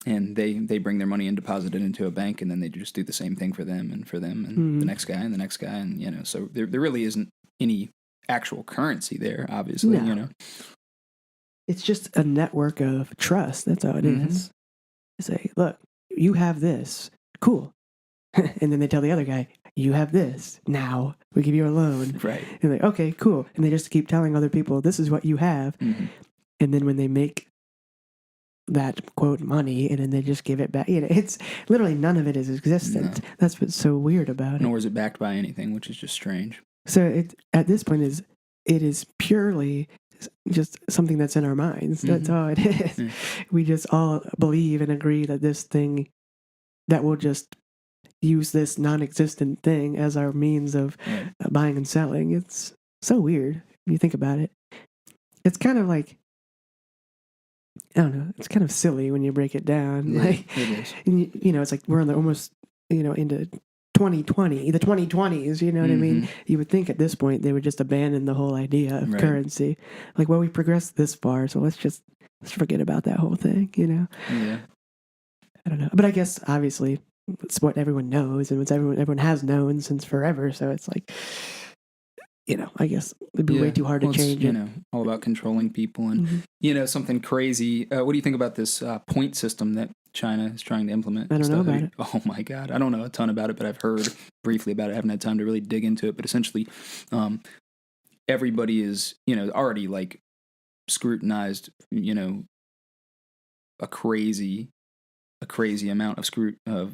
they bring their money and deposit it into a bank, and then they just do the same thing for them and the next guy and the next guy, and you know, so there really isn't any actual currency there, obviously. You know, it's just a network of trust. That's all it is. They say, look, you have this, cool. And then they tell the other guy, you have this, now we give you a loan. Right. And they're like, okay, cool. And they just keep telling other people, this is what you have. And then when they make that, quote, money, and then they just give it back. You know, it's literally none of it is existent. No. That's what's so weird about it. Nor is it backed by anything, which is just strange. So at this point, it is purely just something that's in our minds. That's all it is. We just all believe and agree that this thing that will just use this non-existent thing as our means of buying and selling. It's so weird when you think about it. It's kind of like, I don't know, it's kind of silly when you break it down. Yeah, like, it is. And you know, it's like we're on the almost, you know, into 2020, the 2020s, you know what I mean? You would think at this point they would just abandon the whole idea of currency. Like, well, we progressed this far, so let's forget about that whole thing, you know? Yeah. I don't know. But I guess, obviously, it's what everyone knows and what everyone has known since forever. So it's like, you know, I guess it'd be way too hard to change it. You know, all about controlling people and, you know, something crazy. What do you think about this point system that China is trying to implement? I don't know about it. Oh my God. I don't know a ton about it, but I've heard briefly about it. I haven't had time to really dig into it. But essentially, everybody is, you know, already like scrutinized, you know, a crazy amount of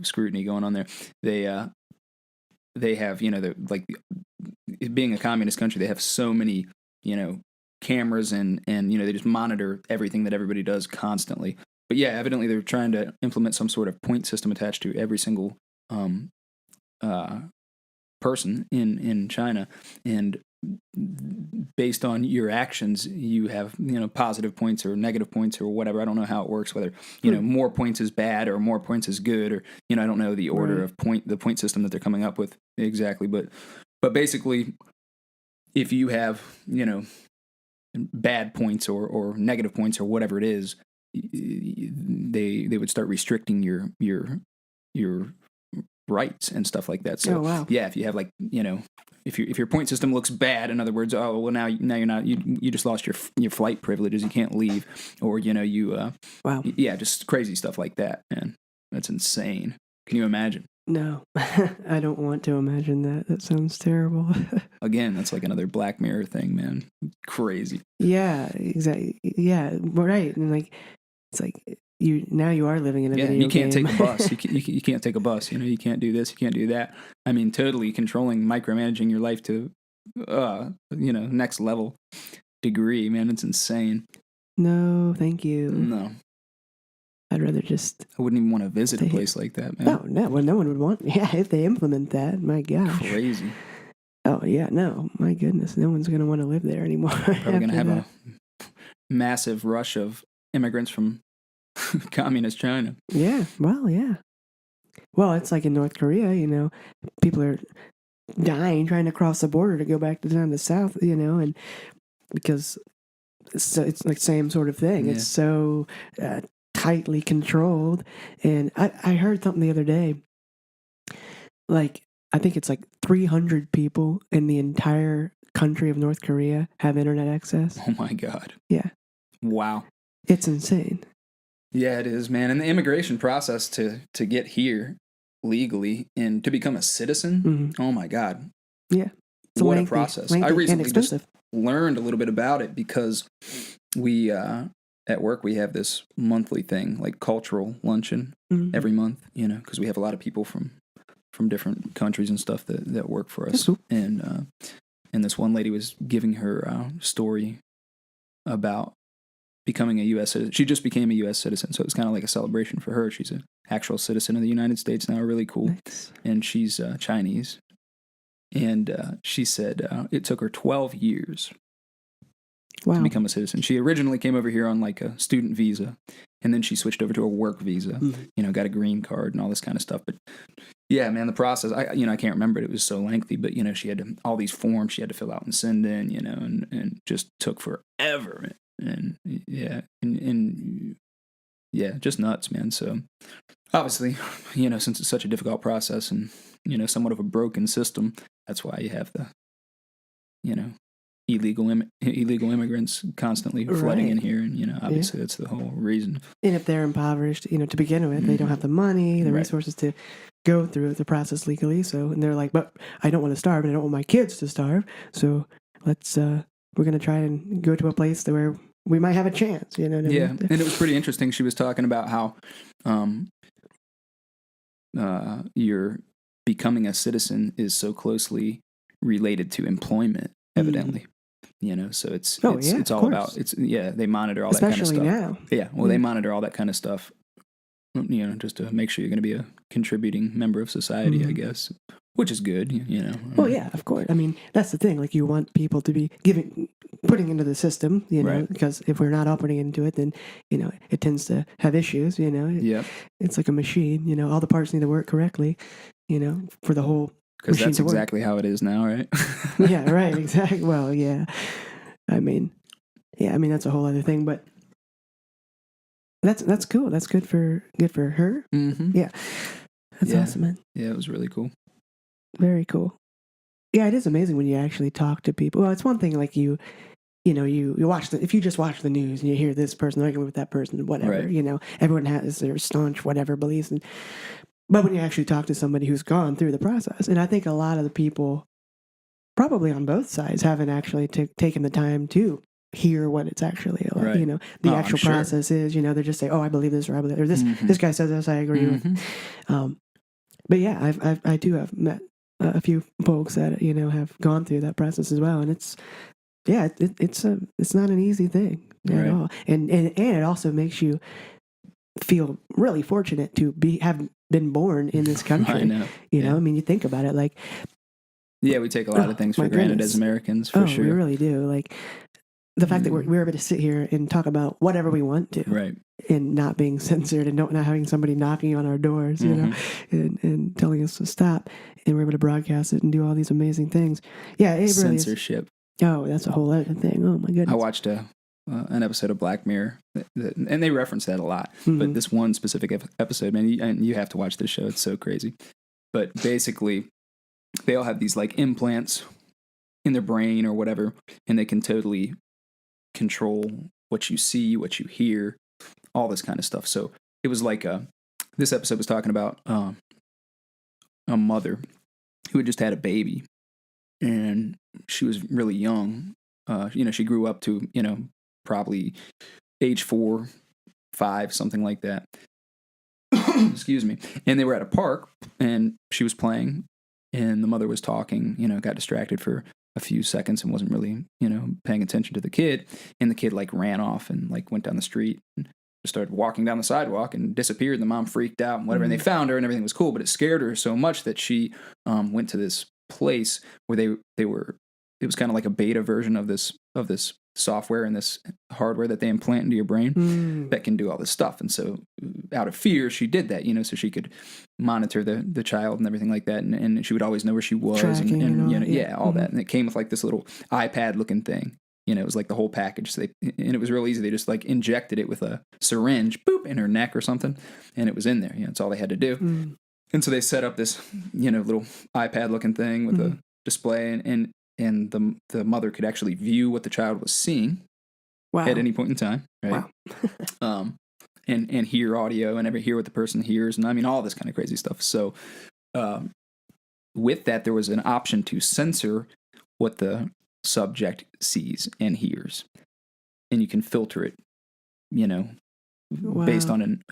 scrutiny going on there. They have, you know, like being a communist country, they have so many, you know, cameras and they just monitor everything that everybody does constantly. But yeah, evidently they're trying to implement some sort of point system attached to every single person in China, and based on your actions, you have positive points or negative points or whatever. I don't know how it works. Whether more points is bad or more points is good, or I don't know the order of the point system that they're coming up with exactly. But basically, if you have bad points or negative points or whatever it is, they would start restricting your rights and stuff like that. So yeah, if you have if your point system looks bad, in other words, oh well, now you're not, you just lost your flight privileges, you can't leave, or yeah, just crazy stuff like that, man. That's insane. Can you imagine? No, I don't want to imagine that. That sounds terrible. Again, that's like another Black Mirror thing, man. Crazy. Yeah, exactly. Yeah, right. And it's like you are living in a video game. You can't take a bus. You can't take a bus. You can't do this. You can't do that. I mean, totally controlling, micromanaging your life to, next level degree, man. It's insane. No, thank you. No. I'd rather just... I wouldn't even want to visit a place like that, man. No, well, no one would want... Yeah, if they implement that, my gosh. Crazy. Oh, yeah, no, my goodness. No one's going to want to live there anymore. Probably going to have a massive rush of immigrants from communist China. Yeah, well, yeah. Well, it's like in North Korea, people are dying trying to cross the border to go back down the south, and because it's like same sort of thing. Yeah. It's so tightly controlled. And I heard something the other day, I think it's 300 people in the entire country of North Korea have internet access. Oh my God. Yeah. Wow. It's insane. Yeah, it is, man. And the immigration process to get here legally and to become a citizen, oh my God. Yeah. It's what a process. I recently just learned a little bit about it because we, at work, we have this monthly thing, cultural luncheon every month, because we have a lot of people from different countries and stuff that work for us. Cool. And this one lady was giving her story about becoming a U.S. citizen. She just became a U.S. citizen, so it was kind of like a celebration for her. She's an actual citizen of the United States now, really cool. Nice. And she's Chinese. And she said it took her 12 years to become a citizen. She originally came over here on a student visa, and then she switched over to a work visa, got a green card and all this kind of stuff. But yeah, man, the process, I can't remember it. It was so lengthy, but, she had all these forms she had to fill out and send in, and just took forever. And yeah, and yeah, just nuts, man. So obviously, since it's such a difficult process and, somewhat of a broken system, that's why you have the, illegal immigrants constantly flooding in here. And, obviously that's the whole reason. And if they're impoverished, to begin with, they don't have the money, the resources to go through the process legally. So, and they're like, but I don't want to starve and I don't want my kids to starve. So let's, we're going to try and go to a place where we might have a chance, Yeah, and it was pretty interesting. She was talking about how you're becoming a citizen is so closely related to employment, evidently. So it's all about they monitor all that kind of stuff. Especially now. Yeah, well, they monitor all that kind of stuff, just to make sure you're going to be a contributing member of society, I guess. Which is good, Well, yeah, of course. I mean, that's the thing. You want people to be putting into the system, because if we're not all putting into it, then, it tends to have issues, Yeah. It's like a machine, all the parts need to work correctly, for the whole because that's exactly how it is now, right? Yeah, right, exactly. Well, yeah. I mean, that's a whole other thing, but that's cool. That's good for her. Mm-hmm. Yeah. That's awesome, man. Yeah, it was really cool. Very cool. Yeah, it is amazing when you actually talk to people. Well, it's one thing you watch if you just watch the news and you hear this person arguing with that person, whatever, right. Everyone has their staunch whatever beliefs, but when you actually talk to somebody who's gone through the process, and I think a lot of the people, probably on both sides, haven't actually taken the time to hear what it's actually like. Right. The actual process is. They just say, "Oh, I believe this," or "I believe," or "this this guy says this, I agree with." But yeah, I do have met a few folks that have gone through that process as well, and it's yeah, it's not an easy thing at all, and it also makes you feel really fortunate to have been born in this country. I know. You know, I mean, you think about it, like, yeah, we take a lot of things for granted as Americans, for sure. We really do. Like the fact that we're able to sit here and talk about whatever we want to, right, and not being censored, and not having somebody knocking on our doors, you know, and telling us to stop, and we're able to broadcast it and do all these amazing things. Yeah, it really censorship. Oh, that's a whole other thing. Oh my goodness! I watched an episode of Black Mirror, and they reference that a lot. But this one specific episode, man, and you have to watch this show. It's so crazy. But basically, they all have these like implants in their brain or whatever, and they can totally control what you see, what you hear, all this kind of stuff. So it was like this episode was talking about a mother who had just had a baby, and she was really young. You know, she grew up to, you know, probably age 4, 5, something like that. Excuse me. And they were at a park, and she was playing, and the mother was talking, you know, got distracted for a few seconds and wasn't really, you know, paying attention to the kid. And the kid like ran off and like went down the street and started walking down the sidewalk and disappeared. And the mom freaked out and whatever. And they found her and everything was cool, but it scared her so much that she went to this place where they were, it was kind of like a beta version of this software and this hardware that they implant into your brain that can do all this stuff. And so out of fear, she did that, you know, so she could monitor the child and everything like that. And she would always know where she was and you know, all that. And it came with like this little iPad looking thing. You know, it was like the whole package. So and it was real easy. They just like injected it with a syringe, boop, in her neck or something. And it was in there. You know, it's all they had to do. And so they set up this, you know, little iPad looking thing with a display, and the mother could actually view what the child was seeing at any point in time, right? Wow. And hear audio and hear what the person hears, and I mean all this kind of crazy stuff. So with that, there was an option to censor what the subject sees and hears, and you can filter it, you know, based on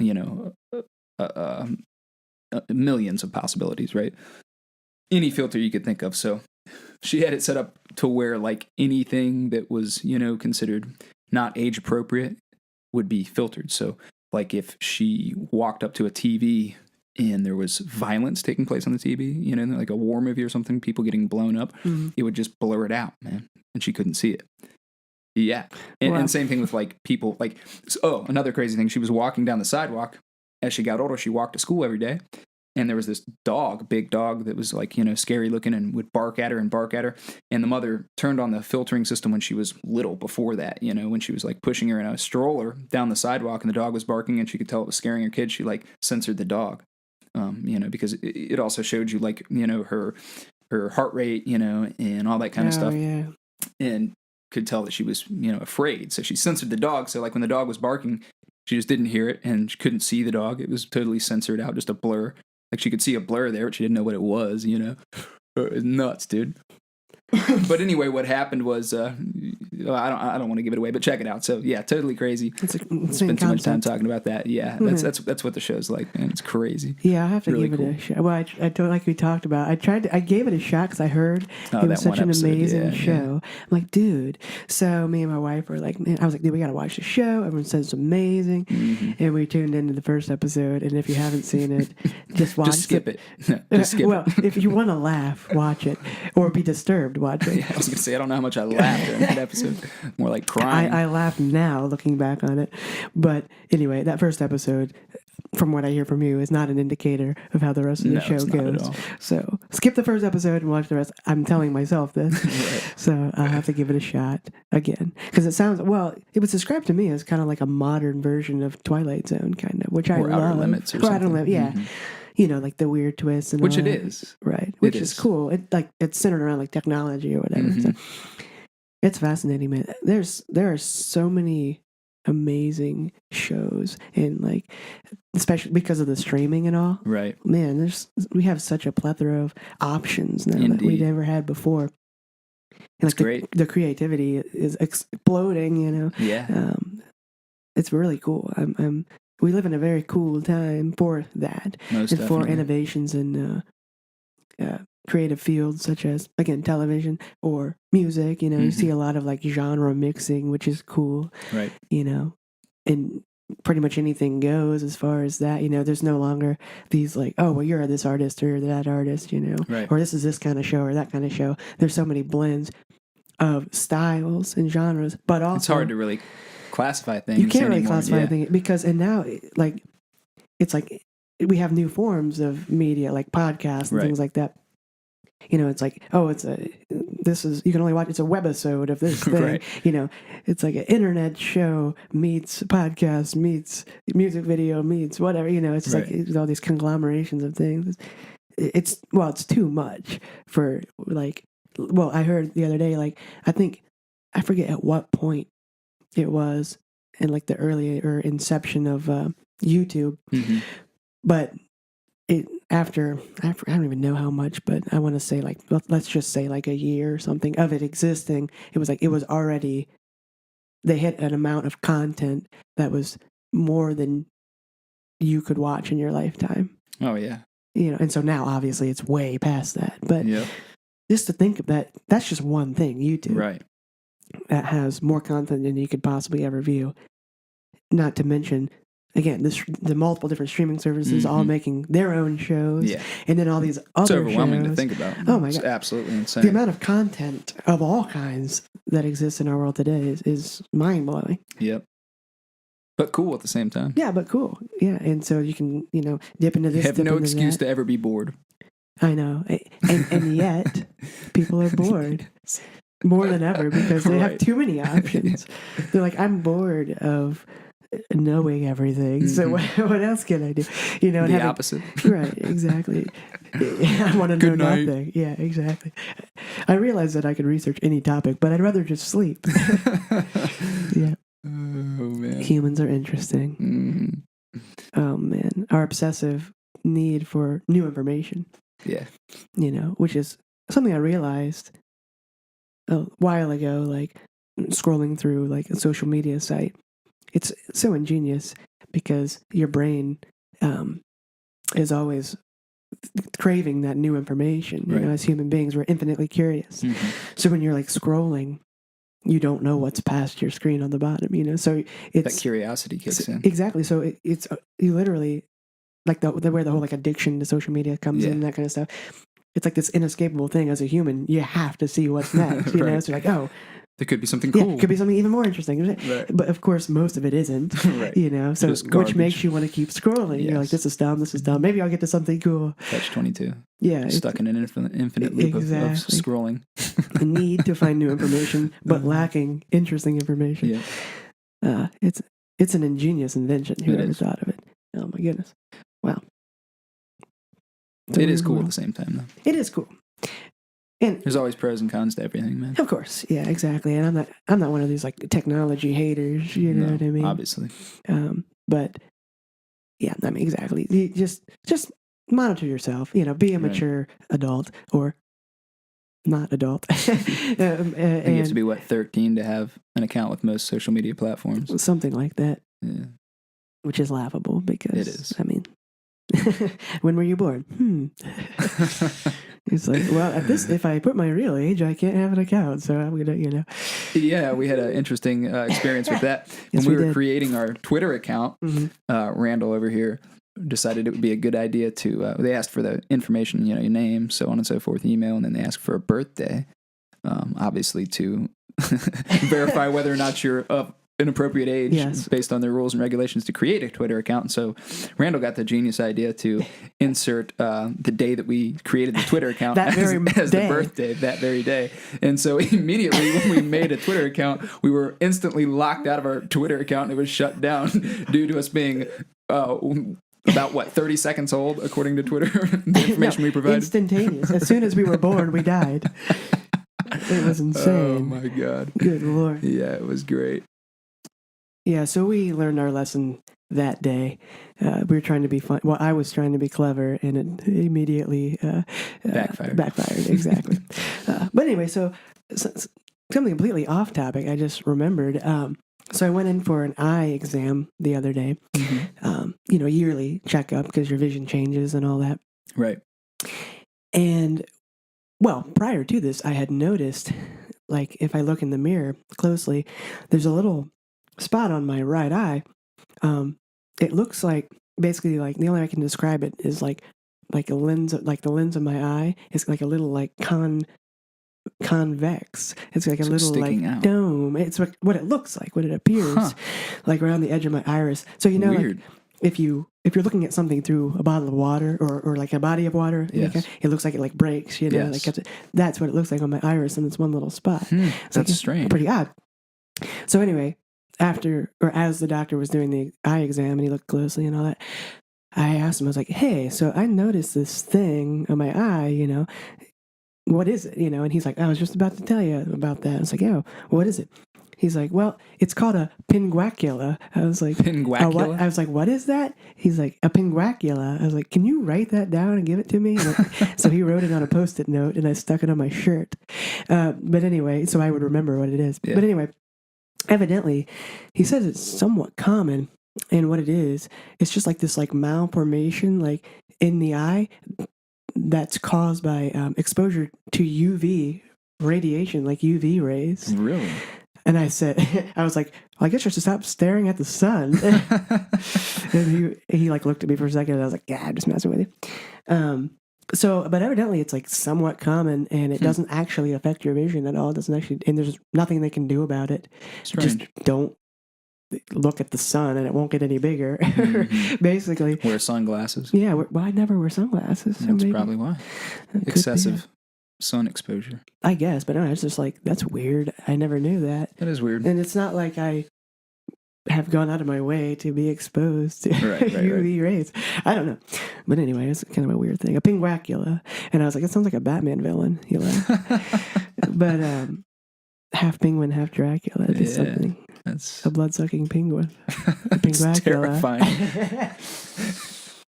millions of possibilities, right? Any filter you could think of. So she had it set up to where like anything that was, you know, considered not age appropriate would be filtered. So like if she walked up to a TV and there was violence taking place on the TV, you know, like a war movie or something, people getting blown up, it would just blur it out, man. And she couldn't see it. Yeah. And same thing with like people like, another crazy thing. She was walking down the sidewalk. As she got older, she walked to school every day. And there was this big dog that was like, you know, scary looking and would bark at her. And the mother turned on the filtering system when she was little before that, you know, when she was like pushing her in a stroller down the sidewalk and the dog was barking and she could tell it was scaring her kid. She like censored the dog, you know, because it also showed you like, you know, her heart rate, you know, and all that kind of stuff. Yeah. And could tell that she was, you know, afraid. So she censored the dog. So like when the dog was barking, she just didn't hear it and she couldn't see the dog. It was totally censored out, just a blur. Like she could see a blur there, but she didn't know what it was, you know. It was nuts, dude. But anyway, what happened was, I don't want to give it away, but check it out. So yeah, totally crazy. Spend too much time talking about that. Yeah, that's what the show's like, man. It's crazy. Yeah, I have to really give it a shot. Well, I don't, like we talked about. I gave it a shot because I heard it was such an amazing show. I'm like, dude. So me and my wife were like, man, I was like, dude, we got to watch the show. Everyone says it's amazing, and we tuned into the first episode. And if you haven't seen it, just watch. Just skip it. No, just skip well, if you want to laugh, watch it, or be disturbed, watch it. Yeah, I was gonna say I don't know how much I laughed during that episode. More like crying. I laugh now looking back on it, but anyway, that first episode, from what I hear from you, is not an indicator of how the rest of the show goes. So skip the first episode and watch the rest. I'm telling myself this, right. So I'll have to give it a shot again because it sounds it was described to me as kind of like a modern version of Twilight Zone, kind of, which I love. Outer Limits or something. Outer Limits, yeah. Mm-hmm. You know, like the weird twists and which all it that. is, right? Which is cool. It's centered around like technology or whatever. Mm-hmm. So it's fascinating, man. There are so many amazing shows, and like especially because of the streaming and all. Right, man. We have such a plethora of options now that we never had before. And like great. The creativity is exploding. You know. Yeah. It's really cool. We live in a very cool time for that. Most and definitely. For innovations in creative fields such as, again, television or music. You see a lot of like genre mixing, which is cool. Right. And pretty much anything goes as far as that. There's no longer these like, oh, well, you're this artist or that artist, Right. or this is this kind of show or that kind of show. There's so many blends of styles and genres, but also it's hard to really classify things. You can't really anymore. classify things because, and now like it's like we have new forms of media like podcasts and things like that. It's like, oh, you can only watch, it's a webisode of this thing. Right. It's like an internet show meets podcast meets music video meets whatever, it's like it's all these conglomerations of things. It's too much for like, well, I heard the other day, like, I forget at what point it was in like the earlier inception of YouTube, but after I don't even know how much, but I want to say like, let's just say like a year or something of it existing, it was already, they hit an amount of content that was more than you could watch in your lifetime. Oh yeah. And so now obviously it's way past that, but Yep. just to think of that, that's just one thing, YouTube. Right. That has more content than you could possibly ever view. Not to mention, again, the multiple different streaming services all making their own shows. Yeah. And then all these other It's overwhelming shows. to think about. Oh my It's God. absolutely insane. The amount of content of all kinds that exists in our world today is mind-blowing. Yep. But cool at the same time. Yeah, but cool. Yeah, and so you can, dip into this, You have dip no into excuse that. to ever be bored. I know. And yet, people are bored. More than ever because they have too many options. They're like, I'm bored of knowing everything. So what else can I do? The opposite. Right, exactly. I want to know Good night. nothing. Yeah, exactly. I realize that I could research any topic, but I'd rather just sleep. Yeah. Oh man. Humans are interesting. Mm-hmm. Oh man, our obsessive need for new information. Yeah. Which is something I realized a while ago, like scrolling through like a social media site. It's so ingenious because your brain is always craving that new information. As human beings, we're infinitely curious. Mm-hmm. So when you're like scrolling, you don't know what's past your screen on the bottom. So it's That curiosity kicks in. Exactly. So it's you literally like where the whole like addiction to social media comes in, that kind of stuff. It's like this inescapable thing as a human. You have to see what's next. Right. So like, oh, there could be something cool. Yeah, it could be something even more interesting. Right. But of course, most of it isn't. Right. So Just which garbage. makes you want to keep scrolling. Yes. You're like, this is dumb. Maybe I'll get to something cool. Catch 22. Yeah. Stuck in an infinite loop of scrolling. The need to find new information, but lacking interesting information. Yeah. It's an ingenious invention. Whoever is. thought of it? Oh my goodness! Wow. It is cool at the same time, though. It is cool. And there's always pros and cons to everything, man. Of course, yeah, exactly. And I'm not one of these like technology haters. You know what I mean? Obviously. But yeah, I mean exactly. You just monitor yourself. Be a mature adult or not adult. I think you have to be 13 to have an account with most social media platforms. Something like that. Yeah. Which is laughable because It is. I mean, when were you born? It's like, well, if I put my real age, I can't have an account, so I'm gonna, Yeah, we had an interesting experience with that. Yes, when we we were did. creating our Twitter account, Randall over here decided it would be a good idea to, they asked for the information, your name, so on and so forth, email, and then they asked for a birthday, obviously to verify whether or not you're of an appropriate age based on their rules and regulations to create a Twitter account. And so Randall got the genius idea to insert the day that we created the Twitter account as the birthday that very day. And so immediately when we made a Twitter account, we were instantly locked out of our Twitter account and it was shut down due to us being about 30 seconds old, according to Twitter, the information we provided. Instantaneous. As soon as we were born, we died. It was insane. Oh my God. Good Lord. Yeah, it was great. Yeah, so we learned our lesson that day. We were trying to be fun. Well, I was trying to be clever, and it immediately backfired, exactly. But anyway, so something completely off topic. I just remembered. So I went in for an eye exam the other day. Yearly checkup because your vision changes and all that. Right. And well, prior to this, I had noticed, like, if I look in the mirror closely, there's a little spot on my right eye. It looks like, basically, like, the only way I can describe it is like a lens, like the lens of my eye is like a little like convex. It's like a little like out. dome. It's what it looks like, what it appears, like around the edge of my iris. So Weird. like if you're looking at something through a bottle of water or like a body of water, yes. it looks like it like breaks. Yes. Like that's what it looks like on my iris, and it's one little spot. That's strange. Pretty odd. So anyway, as the doctor was doing the eye exam and he looked closely and all that, I asked him, I was like, hey, so I noticed this thing on my eye, what is it? And he's like, I was just about to tell you about that. I was like, oh, what is it? He's like, well, it's called a pinguacula. I was like, pinguacula? I was like, what is that? He's like, a pinguacula. I was like, can you write that down and give it to me? So he wrote it on a Post-it note and I stuck it on my shirt. But anyway, so I would remember what it is. Yeah. But anyway, evidently, he says it's somewhat common. And what it is, it's just like this like malformation like in the eye that's caused by exposure to UV radiation, like UV rays. Really? And I said, I was like, well, I guess you should stop staring at the sun. And he like looked at me for a second and I was like, yeah, I'm just messing with you. But evidently it's like somewhat common and it doesn't actually affect your vision at all. It doesn't actually, and there's nothing they can do about it. Strange. Just don't look at the sun and it won't get any bigger. Basically. Wear sunglasses. Yeah. Well, I never wear sunglasses. So that's probably why. Excessive sun exposure. I guess, but no, it's just like, that's weird. I never knew that. That is weird. And it's not like I have gone out of my way to be exposed to UV rays. I don't know. But anyway, it's kind of a weird thing. A pinguacula. And I was like, it sounds like a Batman villain. But half penguin, half Dracula. It's something. That's a blood-sucking penguin. That's terrifying.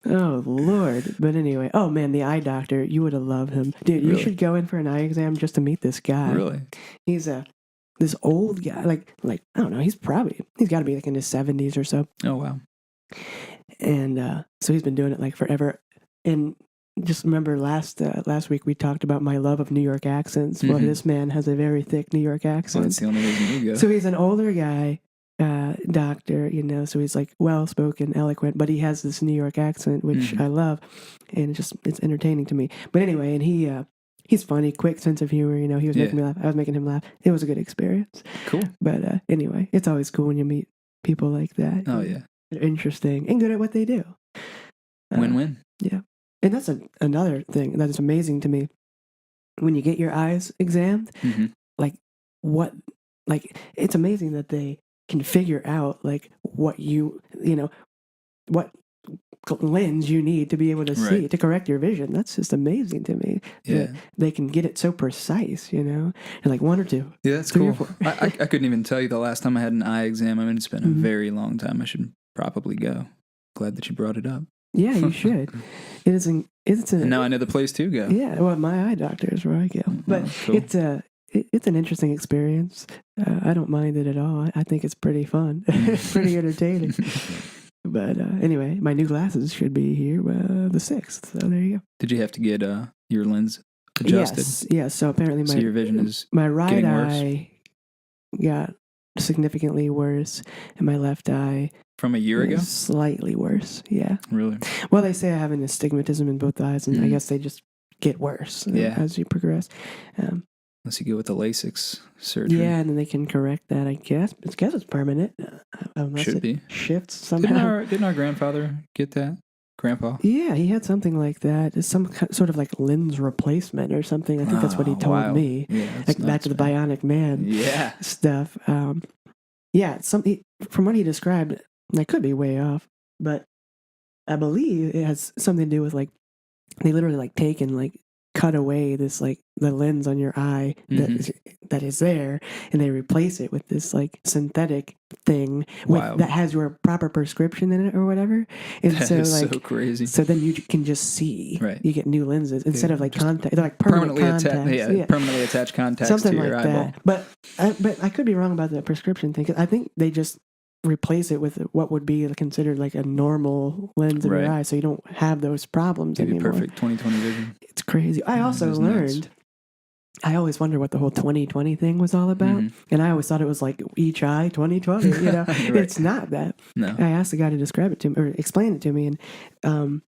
Oh, Lord. But anyway, oh, man, the eye doctor, you would have loved him. Dude, you should go in for an eye exam just to meet this guy. Really? He's this old guy, like I don't know, he's got to be like in his 70s or so. Oh, wow. And so he's been doing it like forever. And just remember last week we talked about my love of New York accents. Well, this man has a very thick New York accent. Well, that's the only reason you go. So he's an older guy, doctor, so he's like well-spoken, eloquent, but he has this New York accent, which I love, and it's entertaining to me. But anyway, and he's funny, quick sense of humor, he was making me laugh. I was making him laugh. It was a good experience. Cool. But anyway, it's always cool when you meet people like that. Oh, yeah. They're interesting and good at what they do. Win-win. Yeah. And that's another thing that is amazing to me. When you get your eyes examined, it's amazing that they can figure out like what what lens you need to be able to see to correct your vision. That's just amazing to me. Yeah. They can get it so precise, and like 1 or 2. Yeah, that's cool. I couldn't even tell you the last time I had an eye exam. I mean, it's been a very long time. I should probably go. Glad that you brought it up. Yeah, you should. It's and now I know the place to go. Yeah, well, my eye doctor is where I go. But cool. It's an interesting experience. I don't mind it at all. I think it's pretty fun. It's pretty entertaining. But anyway, my new glasses should be here the 6th. So there you go. Did you have to get your lens adjusted? Yes. So apparently your vision is my right eye got significantly worse, and my left eye from a year ago, slightly worse. Yeah. Really? Well, they say I have an astigmatism in both eyes, and I guess they just get worse as you progress. Unless you go with the LASIK surgery. Yeah, and then they can correct that, I guess. I guess it's permanent. Unless Should it be. Shifts somehow. Didn't our grandfather get that? Grandpa? Yeah, he had something like that. It's some sort of like lens replacement or something. I think that's what he told me. Yeah, like back to the Bionic Man stuff. From what he described, I could be way off, but I believe it has something to do with like, they literally like take and like cut away this like the lens on your eye that is there, and they replace it with this like synthetic thing that has your proper prescription in it or whatever. And that is so crazy. So then you can just see. Right. You get new lenses instead of like contact. They're like permanently contacts. Permanently attached contacts something to your like eyeball. That. But I could be wrong about the prescription thing. 'Cause I think they just replace it with what would be considered like a normal lens in your eye, so you don't have those problems Maybe anymore. Perfect 20/20 vision. It's crazy. I also learned I always wonder what the whole 20/20 thing was all about. And I always thought it was like each eye 20/20, you know. Right. It's not that. No. I asked the guy to describe it to me or explain it to me, and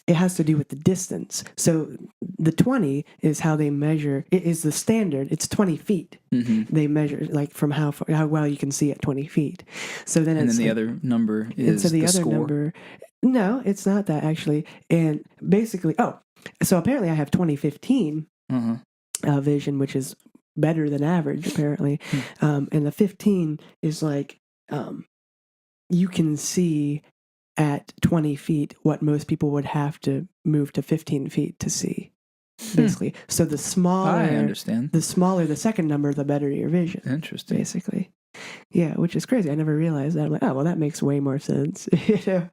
it has to do with the distance. So the 20 is how they measure. It is the standard. It's 20 feet. They measure like from how well you can see at 20 feet. So then, And it's then the like, other number is and so the other score. number. No, it's not that actually. And basically, so apparently I have 20/15 vision, which is better than average apparently. And the 15 is like you can see at 20 feet what most people would have to move to 15 feet to see, basically. So the smaller, I understand. The smaller the second number, the better your vision. Interesting. Basically. Yeah, which is crazy. I never realized that. I'm like, oh, well, that makes way more sense. You know?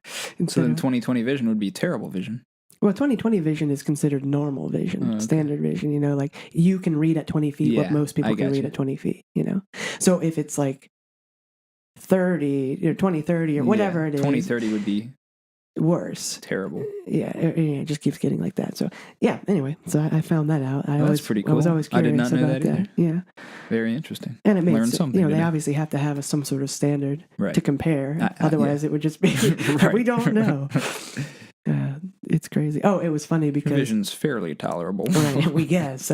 So then 20/20 vision would be terrible vision. Well, 20/20 vision is considered normal vision, okay. standard vision. You know, like you can read at 20 feet what most people can read at 20 feet, you know? So if it's like 30 or 20/30 or whatever it is, 20/30 would be worse. Terrible. Yeah, it just keeps getting like that. So yeah, anyway, so I found that out. That's pretty cool. I was always I curious did not know about that either. Yeah, very interesting. and it Learned makes something. you know, they today. obviously have to have some sort of standard Right. to compare. Otherwise, it would just be Right. we don't know. It's crazy. Oh, it was funny because vision's fairly tolerable. right, we guess.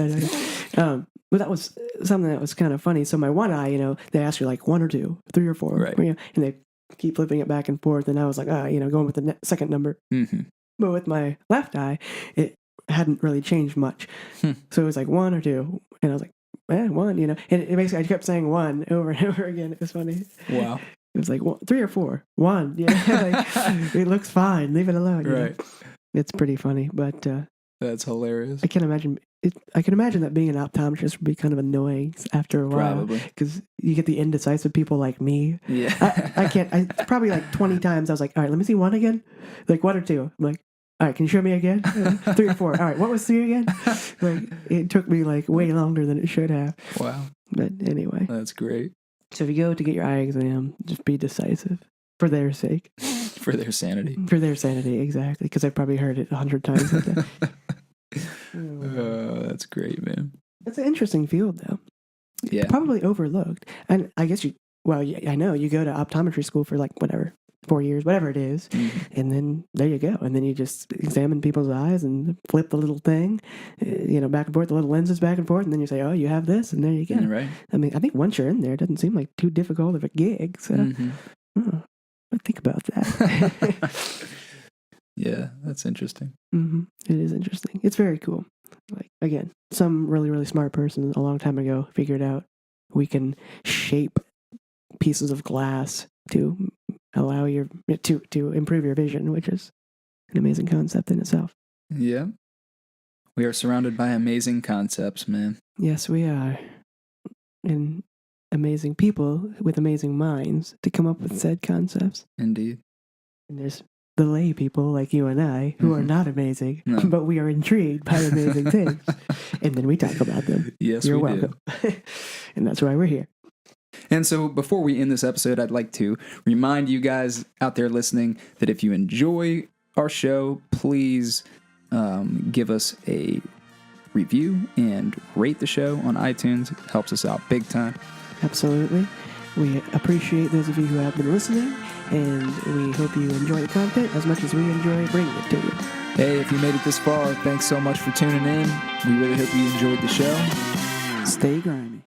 But that was something that was kind of funny. So my one eye, you know, they ask you like 1 or 2, 3 or 4, Right. you know, and they keep flipping it back and forth. And I was like, you know, going with the second number. But with my left eye, it hadn't really changed much. So it was like 1 or 2, and I was like, 1, you know. And it basically, I kept saying 1 over and over again. It was funny. Wow. It was like 3 or 4, 1. Yeah, like, it looks fine. Leave it alone. Right. Know? It's pretty funny, but that's hilarious. I can imagine. I can imagine that being an optometrist would be kind of annoying after a while. Probably. Because you get the indecisive people like me. Yeah. I can't. Probably like 20 times I was like, all right, let me see 1 again. Like 1 or 2. I'm like, all right, can you show me again? 3 or 4. All right, what was 3 again? Like, it took me like way longer than it should have. Wow. But anyway. That's great. So if you go to get your eye exam, just be decisive. For their sake. For their sanity. For their sanity, exactly. Because I've probably heard it 100 times a day. That's great, man. It's an interesting field, though. Yeah. Probably overlooked. And I guess I know you go to optometry school for like whatever, 4 years, whatever it is. And then there you go. And then you just examine people's eyes and flip the little thing, you know, back and forth, the little lenses back and forth. And then you say, oh, you have this. And there you go. Right. I mean, I think once you're in there, it doesn't seem like too difficult of a gig. So think about that. Yeah, that's interesting. It is interesting. It's very cool. Like, again, some really, really smart person a long time ago figured out we can shape pieces of glass to allow to improve your vision, which is an amazing concept in itself. Yeah. We are surrounded by amazing concepts, man. Yes, we are. And amazing people with amazing minds to come up with said concepts. Indeed. And there's the lay people like you and I who are not amazing, but we are intrigued by amazing things. And then we talk about them. Yes, You're we welcome. And that's why we're here. And so before we end this episode, I'd like to remind you guys out there listening that if you enjoy our show, please give us a review and rate the show on iTunes. It helps us out big time. Absolutely. We appreciate those of you who have been listening, and we hope you enjoy the content as much as we enjoy bringing it to you. Hey, if you made it this far, thanks so much for tuning in. We really hope you enjoyed the show. Stay grimy.